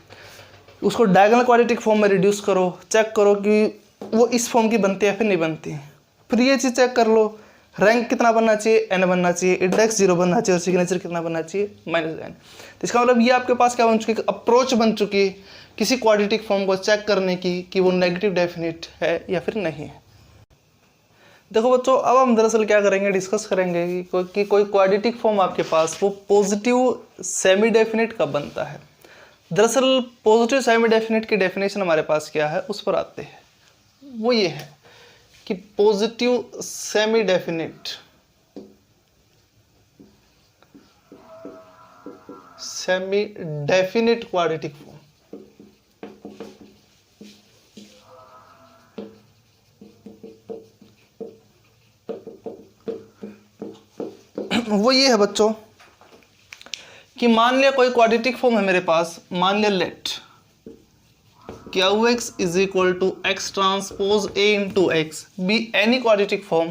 उसको डायगोनल क्वाड्रेटिक फॉर्म में रिड्यूस करो, चेक करो कि वो इस फॉर्म की बनती है फिर नहीं बनती। फिर ये चीज़ चेक कर लो, रैंक कितना बनना चाहिए, n बनना चाहिए, इंडेक्स 0 बनना चाहिए, और सिग्नेचर कितना बनना चाहिए, -n। तो इसका मतलब ये आपके पास क्या बन चुकी है, अप्रोच बन चुकी किसी क्वाड्रेटिक फॉर्म को चेक करने की कि वो नेगेटिव डेफिनेट है या फिर नहीं है। देखो बच्चों, अब हम दरअसल क्या करेंगे, डिस्कस करेंगे कि कोई क्वाड्रेटिक फॉर्म आपके पास वो पॉजिटिव सेमी डेफिनेट कब बनता है। दरअसल पॉजिटिव सेमी डेफिनेट की डेफिनेशन हमारे पास क्या है उस पर आते हैं। वो ये है कि positive semi definite quadratic form, वो ये है बच्चों कि मान लिया कोई क्वाड्रेटिक फॉर्म है मेरे पास, मान लिया let QX is equal to x transpose A into X be any quadratic form,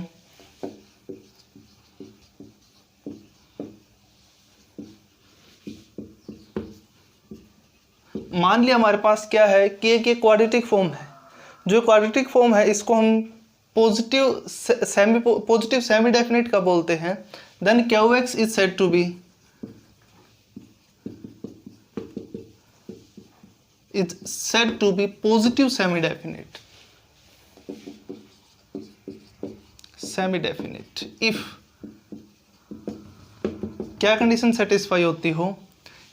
मान लिया हमारे पास क्या है, K के क्वाड्रेटिक फॉर्म है। जो क्वाड्रेटिक फॉर्म है इसको हम पॉजिटिव सेमी डेफिनेट का बोलते हैं। Then QX is said to be positive semi definite if क्या कंडीशन सेटिस्फाई होती हो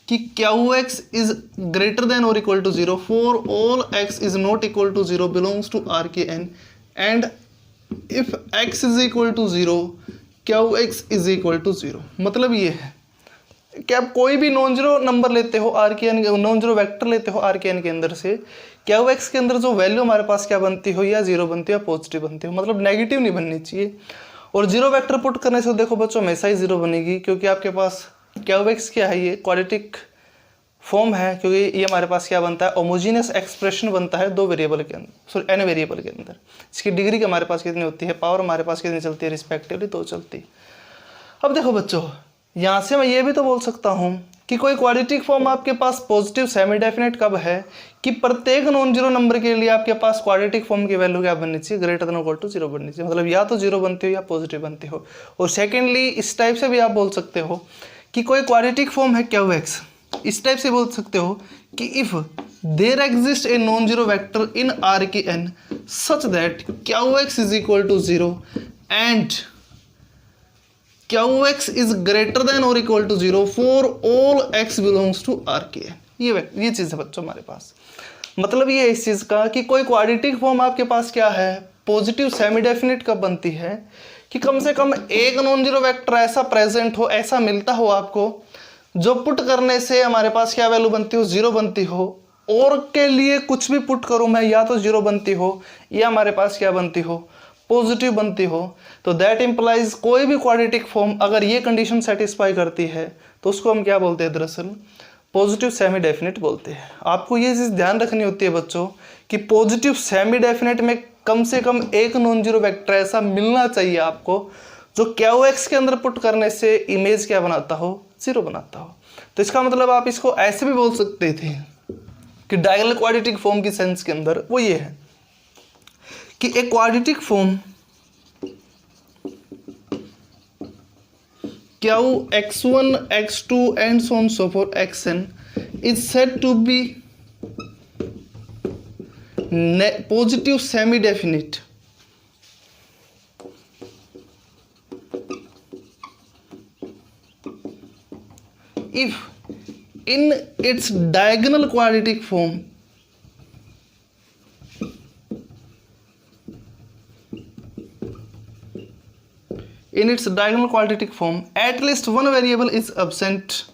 कि QX इज ग्रेटर देन और equal to 0 for all x is not equal to 0 belongs to RKN, and if x is equal to 0 QX is equal to 0। मतलब ये है कि आप कोई भी नॉन जीरो नंबर लेते हो RKN, नॉन जीरो वेक्टर लेते हो RKN के अंदर से, QX के अंदर जो वैल्यू हमारे पास क्या बनती हो, या 0 बनती हो या पॉजिटिव बनती हो, मतलब नेगेटिव नहीं बननी चाहिए। और 0 वेक्टर पुट करने से देखो बच्चों हमेशा ही 0 बनेगी, क्योंकि आपके पास QX क्या है, ये क्वाड्रेटिक फॉर्म है, क्योंकि ये हमारे पास क्या बनता है, होमोजीनियस एक्सप्रेशन बनता है 2 वेरिएबल के अंदर, सॉरी n वेरिएबल के अंदर। इसकी डिग्री हमारे पास कितनी होती है, पावर हमारे पास कितनी चलती है, रिस्पेक्टिवली 2 चलती। अब देखो बच्चों, यहाँ से मैं ये भी तो बोल सकता हूँ कि कोई क्वाड्रेटिक फॉर्म आपके पास पॉजिटिव सेमी डेफिनेट कब है, कि प्रत्येक नॉन जीरो नंबर के लिए आपके पास क्वाड्रेटिक फॉर्म की वैल्यू क्या बननी चाहिए, ग्रेटर देन इक्वल टू 0 बननी चाहिए। मतलब या तो 0 बनती हो या पॉजिटिव बनती हो। और सेकेंडली इस टाइप से भी आप बोल सकते हो कि कोई क्वाड्रेटिक फॉर्म है QX, इस टाइप से बोल सकते हो कि if there exist a non zero vector in RKN such that QX is equal to 0 and QX is greater than और equal to 0 for all x belongs to RKN। ये चीज़ है बच्चों हमारे पास। मतलब ये है इस चीज़ का कि कोई क्वाड्रेटिक फॉर्म आपके पास क्या है, पॉजिटिव सेमी डेफिनेट कब बनती है, कि कम से कम एक नॉन जीरो वेक्टर ऐसा प्रेजेंट हो, ऐसा मिलता हो आपको जो पुट करने से हमारे पास क्या वैल्यू बनती हो, 0 बनती हो, और के लिए कुछ भी पुट करूं मैं, या तो 0 बनती हो या हमारे पास क्या बनती हो, पॉजिटिव बनती हो। तो दैट इंप्लाइज कोई भी क्वाड्रेटिक फॉर्म अगर ये कंडीशन सेटिस्फाई करती है तो उसको हम क्या बोलते हैं, दरअसल पॉजिटिव सेमी डेफिनेट बोलते हैं। आपको ये चीज़ ध्यान रखनी होती है बच्चों कि पॉजिटिव सेमी डेफिनेट में कम से कम एक नॉन जीरो वेक्टर ऐसा मिलना चाहिए आपको जो QX के अंदर पुट करने से इमेज क्या बनाता हो, 0 बनाता हो। तो इसका मतलब आप इसको ऐसे भी बोल सकते थे कि डायगोनल क्वाड्रेटिक फॉर्म की सेंस के अंदर वो ये है कि एक quadratic form QX1 X2 and so on so forth Xn is said to be positive semi definite if in its diagonal quadratic form at least one variable is absent,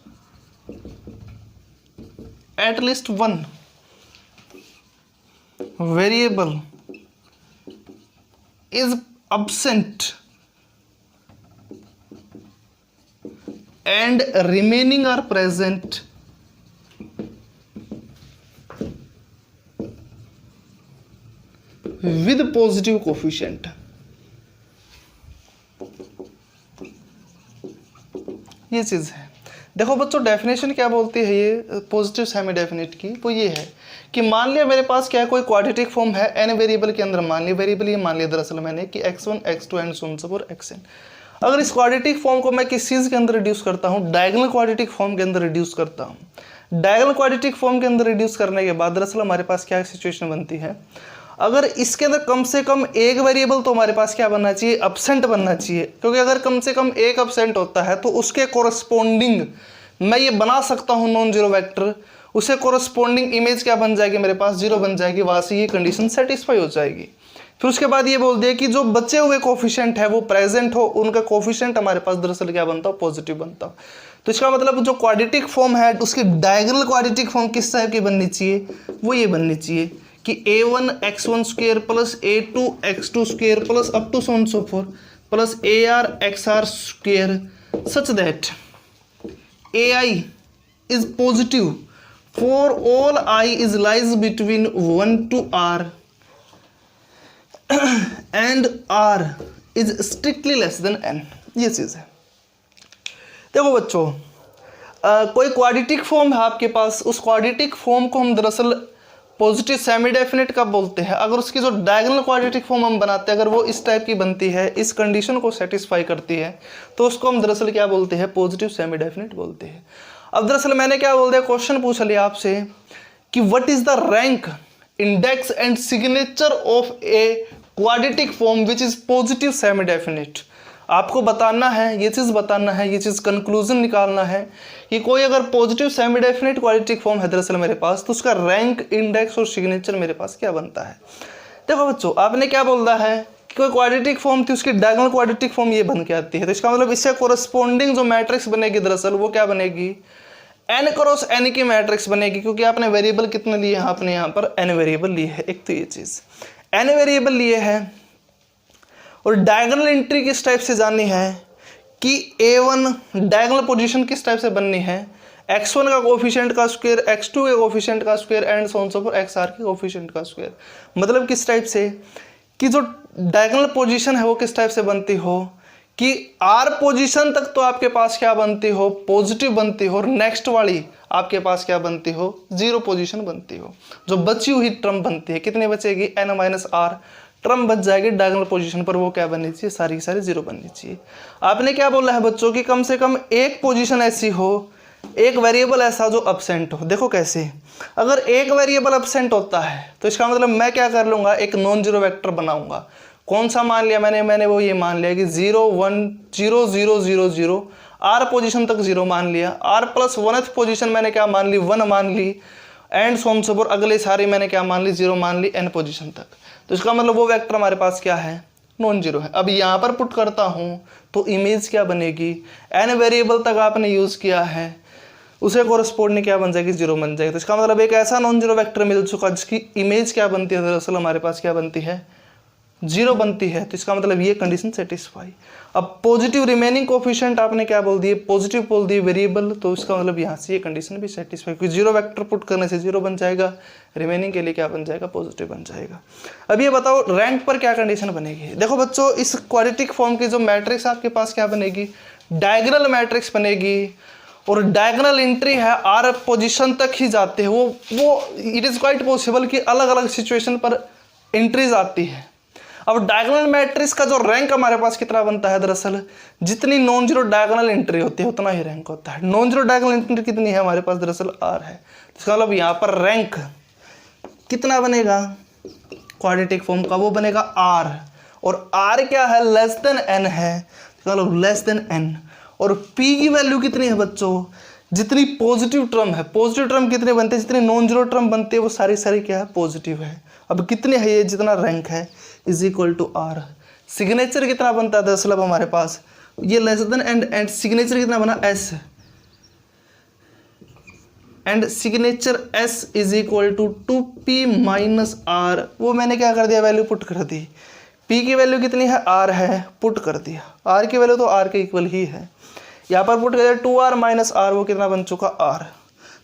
at least one variable is absent and remaining are present with positive coefficient। ये चीज़ है। देखो बच्चों definition क्या बोलती है ये positive semi definite की, वो ये है कि मान लिया मेरे पास क्या है, कोई क्वाड्रेटिक फॉर्म है n वेरिएबल के अंदर, मान लिया वेरिएबल ये मान लिया दरअसल मैंने कि x1 x2 and so on so fourth xn। अगर इस क्वाड्रेटिक फॉर्म को मैं किस चीज़ के अंदर रिड्यूस करता हूँ, डायगोनल क्वाड्रेटिक फॉर्म के अंदर रिड्यूस करता हूँ। डायगोनल क्वाड्रेटिक फॉर्म के अंदर रिड्यूस करने के बाद दरअसल हमारे पास क्या सिचुएशन बनती है, अगर इसके अंदर कम से कम एक वेरिएबल तो हमारे पास क्या बनना चाहिए, अब्सेंट बनना चाहिए। क्योंकि अगर कम से कम एक अब्सेंट होता है तो उसके कोरस्पोंडिंग मैं ये बना सकता हूँ नॉन जीरो वेक्टर, उसे कोरस्पोंडिंग इमेज क्या बन जाएगी, मेरे पास 0 बन जाएगी, वहाँ से ये कंडीशन सेटिस्फाई हो जाएगी। फिर उसके बाद ये बोल दिया कि जो बचे हुए कोफिशिएंट है वो प्रेजेंट हो, उनका कोफिशिएंट हमारे पास दरअसल क्या बनता हो, पॉजिटिव बनता हो। तो इसका मतलब जो क्वाड्रेटिक फॉर्म है उसकी डायगोनल क्वाड्रेटिक फॉर्म किस टाइप की बननी चाहिए, वो ये बननी चाहिए कि a1 x1 square plus a2 x2 square plus up to so on so forth plus ar xr square such that ai is positive for all I is lies between 1 to r and r is strictly less than n। ये चीज़ है। देखो बच्चों कोई quadratic form है आपके पास, उस quadratic form को हम दरअसल पॉजिटिव सेमी डेफिनेट कब बोलते हैं, अगर उसकी जो डायगोनल क्वाड्रेटिक फॉर्म हम बनाते हैं अगर वो इस टाइप की बनती है, इस कंडीशन को सेटिस्फाई करती है, तो उसको हम दरअसल क्या बोलते हैं, पॉजिटिव सेमी डेफिनेट बोलते हैं। अब दरअसल मैंने क्या बोल दिया, क्वेश्चन पूछ लिया आपसे कि what is the rank, index and signature of a quadratic form which is positive semi definite. आपको बताना है, ये चीज़ बताना है, ये चीज़ कंक्लूजन निकालना है कि कोई अगर positive semi definite quadratic form है दरअसल मेरे पास, तो उसका रैंक, इंडेक्स और सिग्नेचर मेरे पास क्या बनता है। देखो बच्चों आपने क्या बोलना है कि कोई क्वाड्रेटिक फॉर्म थी, उसकी डायगोनल क्वाड्रेटिक फॉर्म ये बन के आती है, तो इसका मतलब इससे कोरस्पोंडिंग जो मैट्रिक्स बनेगी दरअसल वो क्या बनेगी, n क्रॉस n की मैट्रिक्स बनेगी। क्योंकि आपने वेरिएबल कितने लिए हैं, आपने यहाँ पर n वेरिएबल लिए है। एक तो ये चीज़ n वेरिएबल लिए है, और डायगोनल एंट्री किस टाइप से जाननी है कि a1 डायगोनल पोजीशन किस टाइप से बननी है, x1 का कोफिशिएंट का स्क्वायर, x2 के कोफिशिएंट का square and so on so fourth xr के कोफिशिएंट का स्क्वायर। मतलब किस टाइप से कि जो डायगोनल पोजीशन है वो किस टाइप से बनती हो कि r पोजीशन तक तो आपके पास क्या बनती हो, पॉजिटिव बनती हो, और नेक्स्ट वाली आपके पास क्या बनती हो, 0 पोजीशन बनती हो। जो बची हुई टर्म बनती है कितनी बचेगी, n माइनस आर टर्म बच जाएगी डायगोनल पोजीशन पर, वो क्या बननी चाहिए, सारी की सारी 0 बननी चाहिए। आपने क्या बोला है बच्चों कि कम से कम एक पोजीशन ऐसी हो, एक वेरिएबल ऐसा जो अब्सेंट हो। देखो कैसे, अगर एक वेरिएबल अब्सेंट होता है तो इसका मतलब मैं क्या कर लूँगा, एक नॉन जीरो वेक्टर बनाऊंगा। कौन सा मान लिया मैंने वो ये मान लिया कि 0 1 0 0 0 0 r पोजीशन तक 0 मान लिया, r प्लस 1th पोजीशन मैंने क्या मान ली, 1 मान ली, and so on so fourth अगले सारी मैंने क्या मान ली, 0 मान ली n पोजीशन तक। तो इसका मतलब वो वेक्टर हमारे पास क्या है, नॉन जीरो है। अब यहाँ पर पुट करता हूँ तो इमेज क्या बनेगी, n वेरिएबल तक आपने यूज़ किया है, उसे कोरस्पोंडिंग क्या बन जाएगी, जीरो बन जाएगी। तो इसका मतलब एक ऐसा नॉन जीरो वेक्टर मिल चुका जिसकी इमेज क्या बनती है, दरअसल हमारे पास क्या बनती है, जीरो बनती है। तो इसका मतलब ये कंडीशन सेटिस्फाई। अब पॉजिटिव रिमेनिंग कोफिशिएंट आपने क्या बोल दिए, पॉजिटिव बोल दिए वेरिएबल, तो इसका मतलब यहाँ से ये कंडीशन भी सेटिस्फाई, क्योंकि जीरो वेक्टर पुट करने से जीरो बन जाएगा, रिमेनिंग के लिए क्या बन जाएगा, पॉजिटिव बन जाएगा। अब ये बताओ रैंक पर क्या कंडीशन बनेगी। देखो बच्चों, इस क्वाड्रेटिक फॉर्म की जो मैट्रिक्स आपके पास क्या बनेगी, डायगोनल मैट्रिक्स बनेगी, और डायगोनल एंट्री है आर पोजीशन तक ही जाते हैं वो इट इज़ क्वाइट पॉसिबल कि अलग अलग सिचुएशन पर एंट्रीज आती है। अब डायगोनल मैट्रिक्स का जो रैंक हमारे पास कितना बनता है, दरअसल जितनी नॉन जीरो डायगोनल एंट्री होती है उतना ही रैंक होता है। नॉन जीरो डायगोनल एंट्री कितनी है हमारे पास, दरअसल आर है। इसका मतलब यहाँ पर रैंक कितना बनेगा क्वाड्रेटिक फॉर्म का, वो बनेगा आर, और आर क्या है, लेस देन एन है, मतलब लेस देन एन। और पी की वैल्यू कितनी है बच्चों, जितनी पॉजिटिव टर्म है, पॉजिटिव टर्म कितने बनते हैं, जितने नॉन जीरो टर्म बनते हैं वो सारी सारी क्या है, पॉजिटिव है। अब कितने है ये, जितना रैंक है is equal to r. Signature कितना बनता है दरअसल अब हमारे पास, ये लेस देन एंड सिग्नेचर कितना बना, s, and signature s is equal to 2p minus r. वो मैंने क्या कर दिया, वैल्यू पुट कर दी। p की वैल्यू कितनी है, r है, पुट कर दिया। r की वैल्यू तो r के इक्वल ही है, यहाँ पर पुट कर दिया 2r माइनस r, वो कितना बन चुका, r।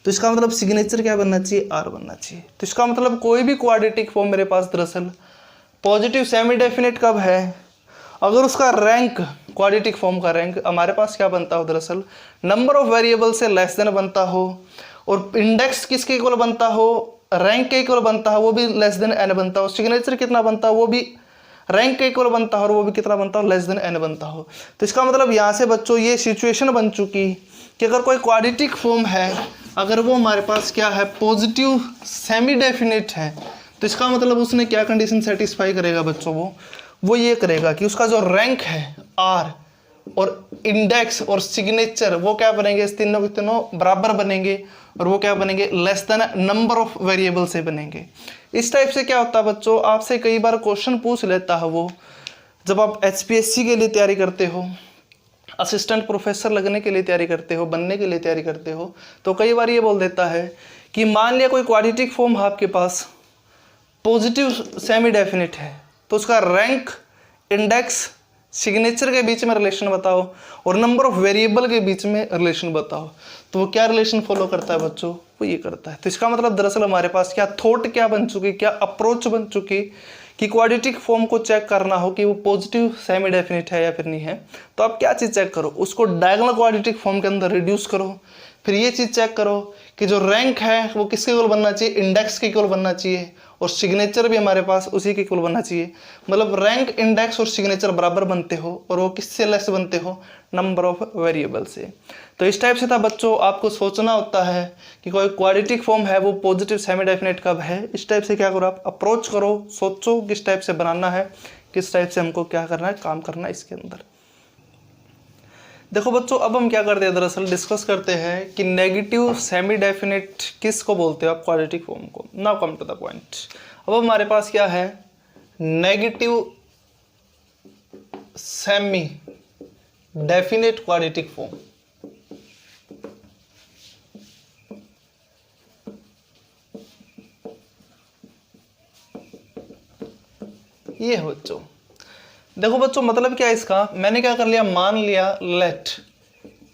तो इसका मतलब सिग्नेचर क्या बनना चाहिए, r बनना चाहिए। तो इसका मतलब कोई भी क्वाड्रेटिक फॉर्म मेरे पास दरअसल पॉजिटिव सेमी डेफिनेट कब है, अगर उसका रैंक, क्वाड्रेटिक फॉर्म का रैंक हमारे पास क्या बनता हो, दरअसल नंबर ऑफ वेरिएबल से लेस देन बनता हो, और इंडेक्स किसके इक्वल बनता हो, रैंक के इक्वल बनता हो, वो भी लेस देन n बनता हो। सिग्नेचर कितना बनता हो, वो भी रैंक के इक्वल बनता हो, और वो भी कितना बनता हो, लेस देन n बनता हो। तो इसका मतलब यहाँ से बच्चों ये सिचुएशन बन चुकी कि अगर कोई क्वाड्रेटिक फॉर्म है, अगर वो हमारे पास क्या है, पॉजिटिव सेमी डेफिनेट है, तो इसका मतलब उसने क्या कंडीशन सेटिस्फाई करेगा बच्चों, वो ये करेगा कि उसका जो रैंक है आर, और इंडेक्स और सिग्नेचर वो क्या बनेंगे, इस तीनों के तीनों बराबर बनेंगे, और वो क्या बनेंगे, less than number of variable से बनेंगे। इस टाइप से क्या होता है बच्चों, आपसे कई बार क्वेश्चन पूछ लेता है वो, जब आप HPSC के लिए तैयारी करते हो, असिस्टेंट प्रोफेसर लगने के लिए तैयारी करते हो, बनने के लिए तैयारी करते हो, तो कई बार ये बोल देता है कि मान लिया कोई क्वाड्रेटिक फॉर्म है आपके पास, पॉजिटिव सेमी डेफिनिट है, तो उसका रैंक, इंडेक्स, सिग्नेचर के बीच में रिलेशन बताओ, और नंबर ऑफ वेरिएबल के बीच में रिलेशन बताओ। तो वो क्या रिलेशन फॉलो करता है बच्चों, वो ये करता है। तो इसका मतलब दरअसल हमारे पास क्या थॉट क्या बन चुकी, क्या अप्रोच बन चुकी कि क्वाड्रेटिक फॉर्म को चेक करना हो कि वो पॉजिटिव सेमी डेफिनिट है या फिर नहीं है, तो आप क्या चीज़ चेक करो, उसको डायगोनल क्वाड्रेटिक फॉर्म के अंदर रिड्यूस करो, फिर ये चीज़ चेक करो कि जो रैंक है वो किसके इक्वल बनना चाहिए, इंडेक्स के इक्वल बनना चाहिए, और सिग्नेचर भी हमारे पास उसी के इक्वल बनना चाहिए। मतलब रैंक, इंडेक्स और सिग्नेचर बराबर बनते हो, और वो किससे लेस बनते हो, नंबर ऑफ वेरिएबल से। तो इस टाइप से था बच्चों, आपको सोचना होता है कि कोई क्वाड्रेटिक फॉर्म है वो पॉजिटिव सेमी डेफिनेट कब है। इस टाइप से क्या करो, आप अप्रोच करो, सोचो किस टाइप से बनाना है, किस टाइप से हमको क्या करना है, काम करना है इसके अंदर। देखो बच्चों, अब हम क्या करते हैं, दरअसल डिस्कस करते हैं कि नेगेटिव सेमी डेफिनेट किसको बोलते हो आप, क्वाड्रेटिक फॉर्म को। Now come to the point. अब हमारे पास क्या है, negative semi definite quadratic form. ये है बच्चों। देखो बच्चों, मतलब क्या है इसका, मैंने क्या कर लिया, मान लिया let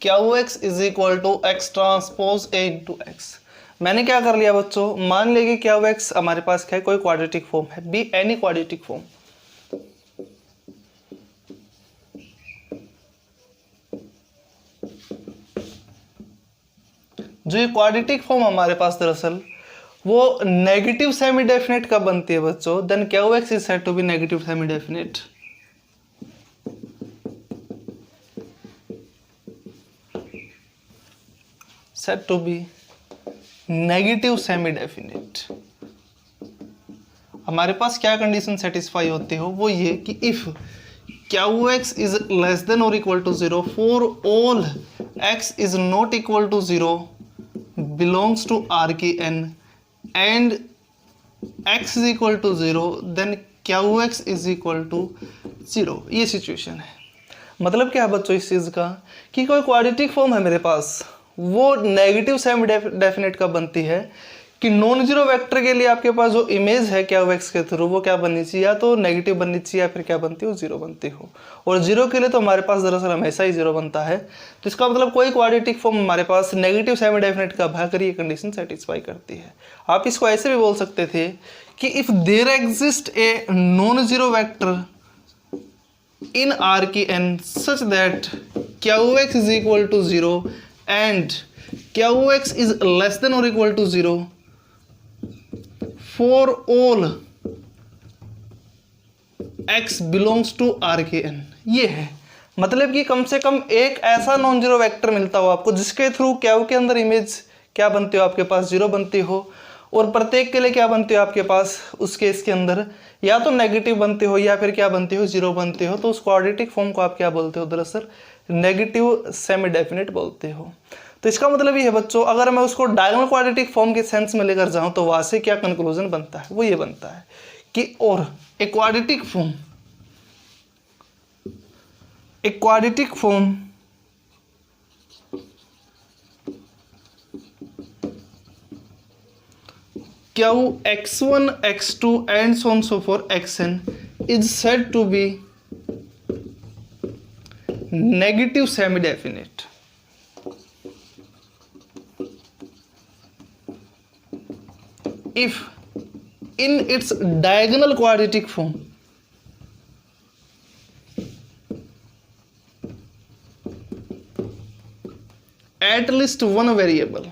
QX is equal to X transpose A into X। मैंने क्या कर लिया बच्चों, मान लिया कि QX हमारे पास क्या है, कोई क्वाड्रेटिक फॉर्म है, बी एनी क्वाड्रेटिक फॉर्म। जो ये क्वाड्रेटिक फॉर्म हमारे पास दरअसल वो नेगेटिव सेमी डेफिनेट कब बनती है बच्चों, then QX is said to be negative semi definite. said to be negative semi definite। हमारे पास क्या कंडीशन सेटिस्फाई होते हो, वो ये कि if QX is less than or equal to 0 for all X is not equal to 0 belongs to Rn and X is equal to 0 then QX is equal to 0। ये situation है। मतलब क्या है बच्चों इस चीज़ का कि कोई क्वाड्रेटिक फॉर्म है मेरे पास, वो नेगेटिव सेमी डेफिनेट कब बनती है कि नॉन जीरो वेक्टर के लिए आपके पास जो इमेज है क्या एक्स के थ्रू वो क्या बननी चाहिए, या तो नेगेटिव बननी चाहिए या फिर क्या बनती हो, जीरो बनती हो। और जीरो के लिए तो हमारे पास दरअसल हमेशा ही जीरो बनता है। तो इसका मतलब कोई क्वाड्रेटिक फॉर्म हमारे पास नेगेटिव सेमी डेफिनेट कब है, अगर ये कंडीशन सेटिस्फाई करती है। आप इसको ऐसे भी बोल सकते थे कि if there exist a non zero vector in Rn such that Qx is equal to 0 and Qx is less than or equal to 0 for all x belongs to Rkn। ये है मतलब कि कम से कम एक ऐसा नॉन जीरो वेक्टर मिलता हो आपको जिसके थ्रू Q के अंदर इमेज क्या बनती हो, आपके पास जीरो बनती हो, और प्रत्येक के लिए क्या बनती हो आपके पास उस केस के अंदर या तो नेगेटिव बनते हो या फिर क्या बनते हो, जीरो बनते हो। तो उस क्वाड्रेटिक फॉर्म को आप क्या बोलते हो, दरअसल नेगेटिव सेमी डेफिनेट बोलते हो। तो इसका मतलब ये है बच्चों, अगर मैं उसको डायगोनल क्वाड्रेटिक फॉर्म के सेंस में लेकर जाऊं तो वहां से क्या कंक्लूजन बनता है, वो ये बनता है कि और एक quadratic form Qx1, x2 and so on so forth xn is said to be negative semi-definite। If in its diagonal quadratic form at least one variable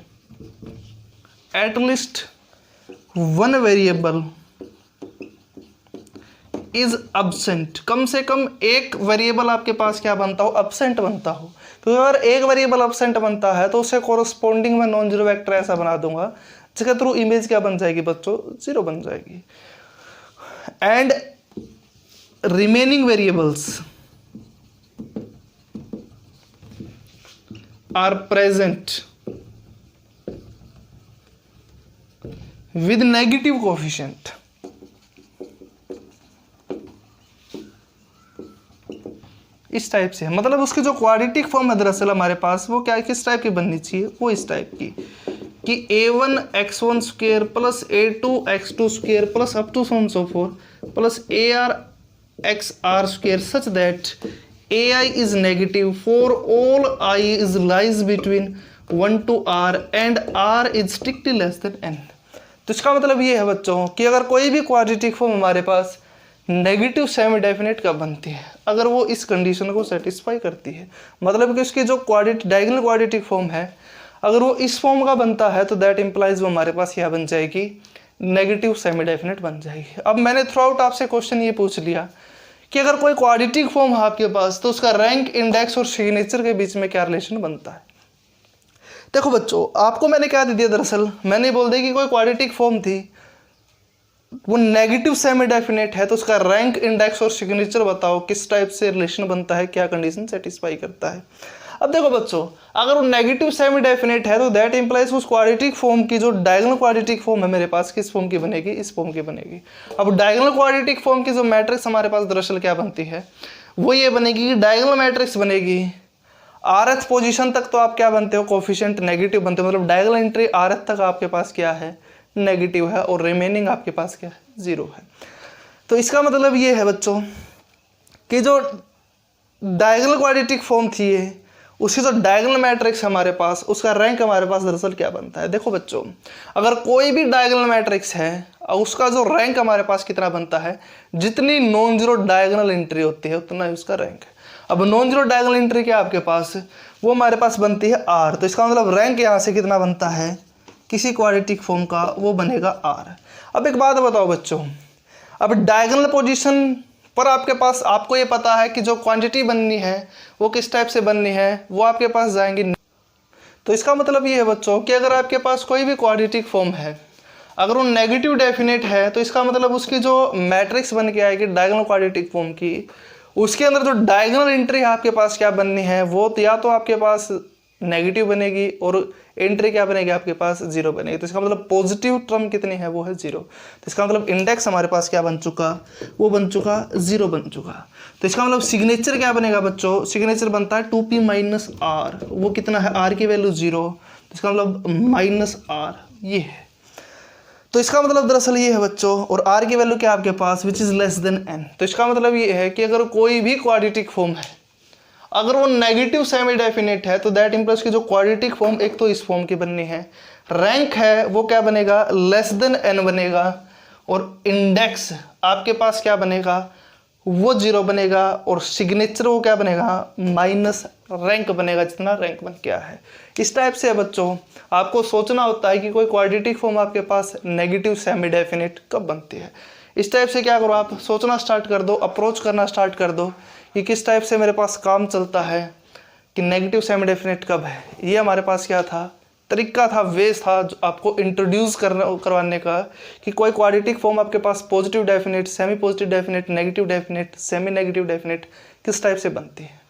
is absent, कम से कम एक वेरिएबल आपके पास क्या बनता हो, absent बनता हो। क्योंकि अगर एक वेरिएबल absent बनता है तो उससे कोरस्पोंडिंग में नॉन जीरो वेक्टर ऐसा बना दूंगा जिसके थ्रू इमेज क्या बन जाएगी बच्चों, जीरो बन जाएगी। And remaining variables are present with negative coefficient. इस टाइप से मतलब उसकी जो क्वाड्रेटिक फॉर्म है दरअसल हमारे पास वो क्या किस टाइप की बननी चाहिए, वो इस टाइप की कि a1 x1 square plus a2 x2 square plus up to so on so forth plus ar xr square such that ai is negative for all i is lies between 1 to r and r is strictly less than n। तो इसका मतलब ये है बच्चों कि अगर कोई भी क्वाड्रेटिक फॉर्म हमारे पास नेगेटिव सेमी डेफिनेट कब बनती है, अगर वो इस कंडीशन को सेटिस्फाई करती है। मतलब कि उसकी जो डायगोनल क्वाड्रेटिक फॉर्म है अगर वो इस फॉर्म का बनता है तो दैट इंप्लाइज वो हमारे पास क्या बन जाएगी, नेगेटिव सेमी डेफिनेट बन जाएगी। अब मैंने थ्रू आउट आपसे क्वेश्चन ये पूछ लिया कि अगर कोई क्वाड्रेटिक फॉर्म है आपके पास तो उसका रैंक, इंडेक्स और सिग्नेचर के बीच में क्या रिलेशन बनता है। देखो बच्चों आपको मैंने क्या दे दिया, दरअसल मैंने बोल दिया कि कोई क्वाड्रेटिक फॉर्म थी वो नेगेटिव सेमी डेफिनेट है तो उसका रैंक, इंडेक्स और सिग्नेचर बताओ किस टाइप से रिलेशन बनता है, क्या कंडीशन सेटिस्फाई करता है। अब देखो बच्चों अगर वो नेगेटिव सेमी डेफिनेट है तो दैट इंप्लाइज उस क्वाड्रेटिक फॉर्म की जो डायगोनल क्वाड्रेटिक फॉर्म है मेरे पास किस फॉर्म की बनेगी, इस फॉर्म की बनेगी। अब डायगोनल क्वाड्रेटिक फॉर्म की जो मैट्रिक्स हमारे पास दरअसल क्या बनती है वो ये बनेगी कि डायगोनल मैट्रिक्स बनेगी rth पोजीशन तक तो आप क्या बनते हो, कोफिशिएंट नेगेटिव बनते हो, मतलब डायगोनल एंट्री rth तक आपके पास क्या है, नेगेटिव है, और रिमेनिंग आपके पास क्या है, जीरो है। तो इसका मतलब ये है बच्चों कि जो डायगोनल क्वाड्रेटिक फॉर्म थी उसकी जो डायगोनल मैट्रिक्स हमारे पास उसका रैंक हमारे पास दरअसल क्या बनता है। देखो बच्चों अगर कोई भी डायगोनल मैट्रिक्स है उसका जो रैंक हमारे पास कितना बनता है, जितनी नॉन जीरो डायगोनल एंट्री होती है उतना ही उसका रैंक है। अब नॉन जीरो डायगोनल एंट्री क्या आपके पास, वो हमारे पास बनती है r, तो इसका मतलब रैंक यहाँ से कितना बनता है किसी क्वाड्रेटिक फॉर्म का, वो बनेगा r। अब एक बात बताओ बच्चों, अब डायगोनल पोजीशन पर आपके पास आपको ये पता है कि जो क्वांटिटी बननी है वो किस टाइप से बननी है, वो आपके पास जाएंगी। तो इसका मतलब ये है बच्चों कि अगर आपके पास कोई भी क्वाड्रेटिक फॉर्म है अगर वो नेगेटिव डेफिनेट है तो इसका मतलब उसकी जो मैट्रिक्स बन के आएगी डायगोनल क्वाड्रेटिक फॉर्म की, उसके अंदर जो डायगोनल एंट्री आपके पास क्या बननी है वो या तो आपके पास नेगेटिव बनेगी और एंट्री क्या बनेगी आपके पास 0 बनेगी। तो इसका मतलब पॉजिटिव टर्म कितनी है, वो है 0। तो इसका मतलब इंडेक्स हमारे पास क्या बन चुका, वो बन चुका 0 बन चुका। तो इसका मतलब सिग्नेचर क्या बनेगा बच्चों, सिग्नेचर बनता है 2p माइनस आर, वो कितना है, आर की वैल्यू 0, तो इसका मतलब माइनस आर ये है। तो इसका मतलब दरअसल ये है बच्चों, और r की वैल्यू क्या आपके पास, which is less than n। तो इसका मतलब ये है कि अगर कोई भी क्वाड्रेटिक फॉर्म है, अगर वो नेगेटिव सेमी डेफिनेट है, तो दैट इंप्लाइज की जो क्वाड्रेटिक फॉर्म एक तो इस फॉर्म की बननी है, रैंक है वो क्या बनेगा, लेस देन n बनेगा, और इंडेक्स आपके पास क्या बनेगा, वो 0 बनेगा, और सिग्नेचर वो क्या बनेगा, माइनस रैंक बनेगा, जितना रैंक बन गया है। इस टाइप से बच्चों आपको सोचना होता है कि कोई क्वाड्रेटिक फॉर्म आपके पास नेगेटिव सेमी डेफिनेट कब बनती है। इस टाइप से क्या करो, आप सोचना स्टार्ट कर दो, अप्रोच करना स्टार्ट कर दो कि किस टाइप से मेरे पास काम चलता है, कि नेगेटिव सेमी डेफिनेट कब है। ये हमारे पास क्या था, तरीका था, वेज था जो आपको इंट्रोड्यूस करवाने का, कि कोई क्वाड्रेटिक फॉर्म आपके पास positive definite, semi positive definite, negative definite, semi negative definite किस टाइप से बनती है।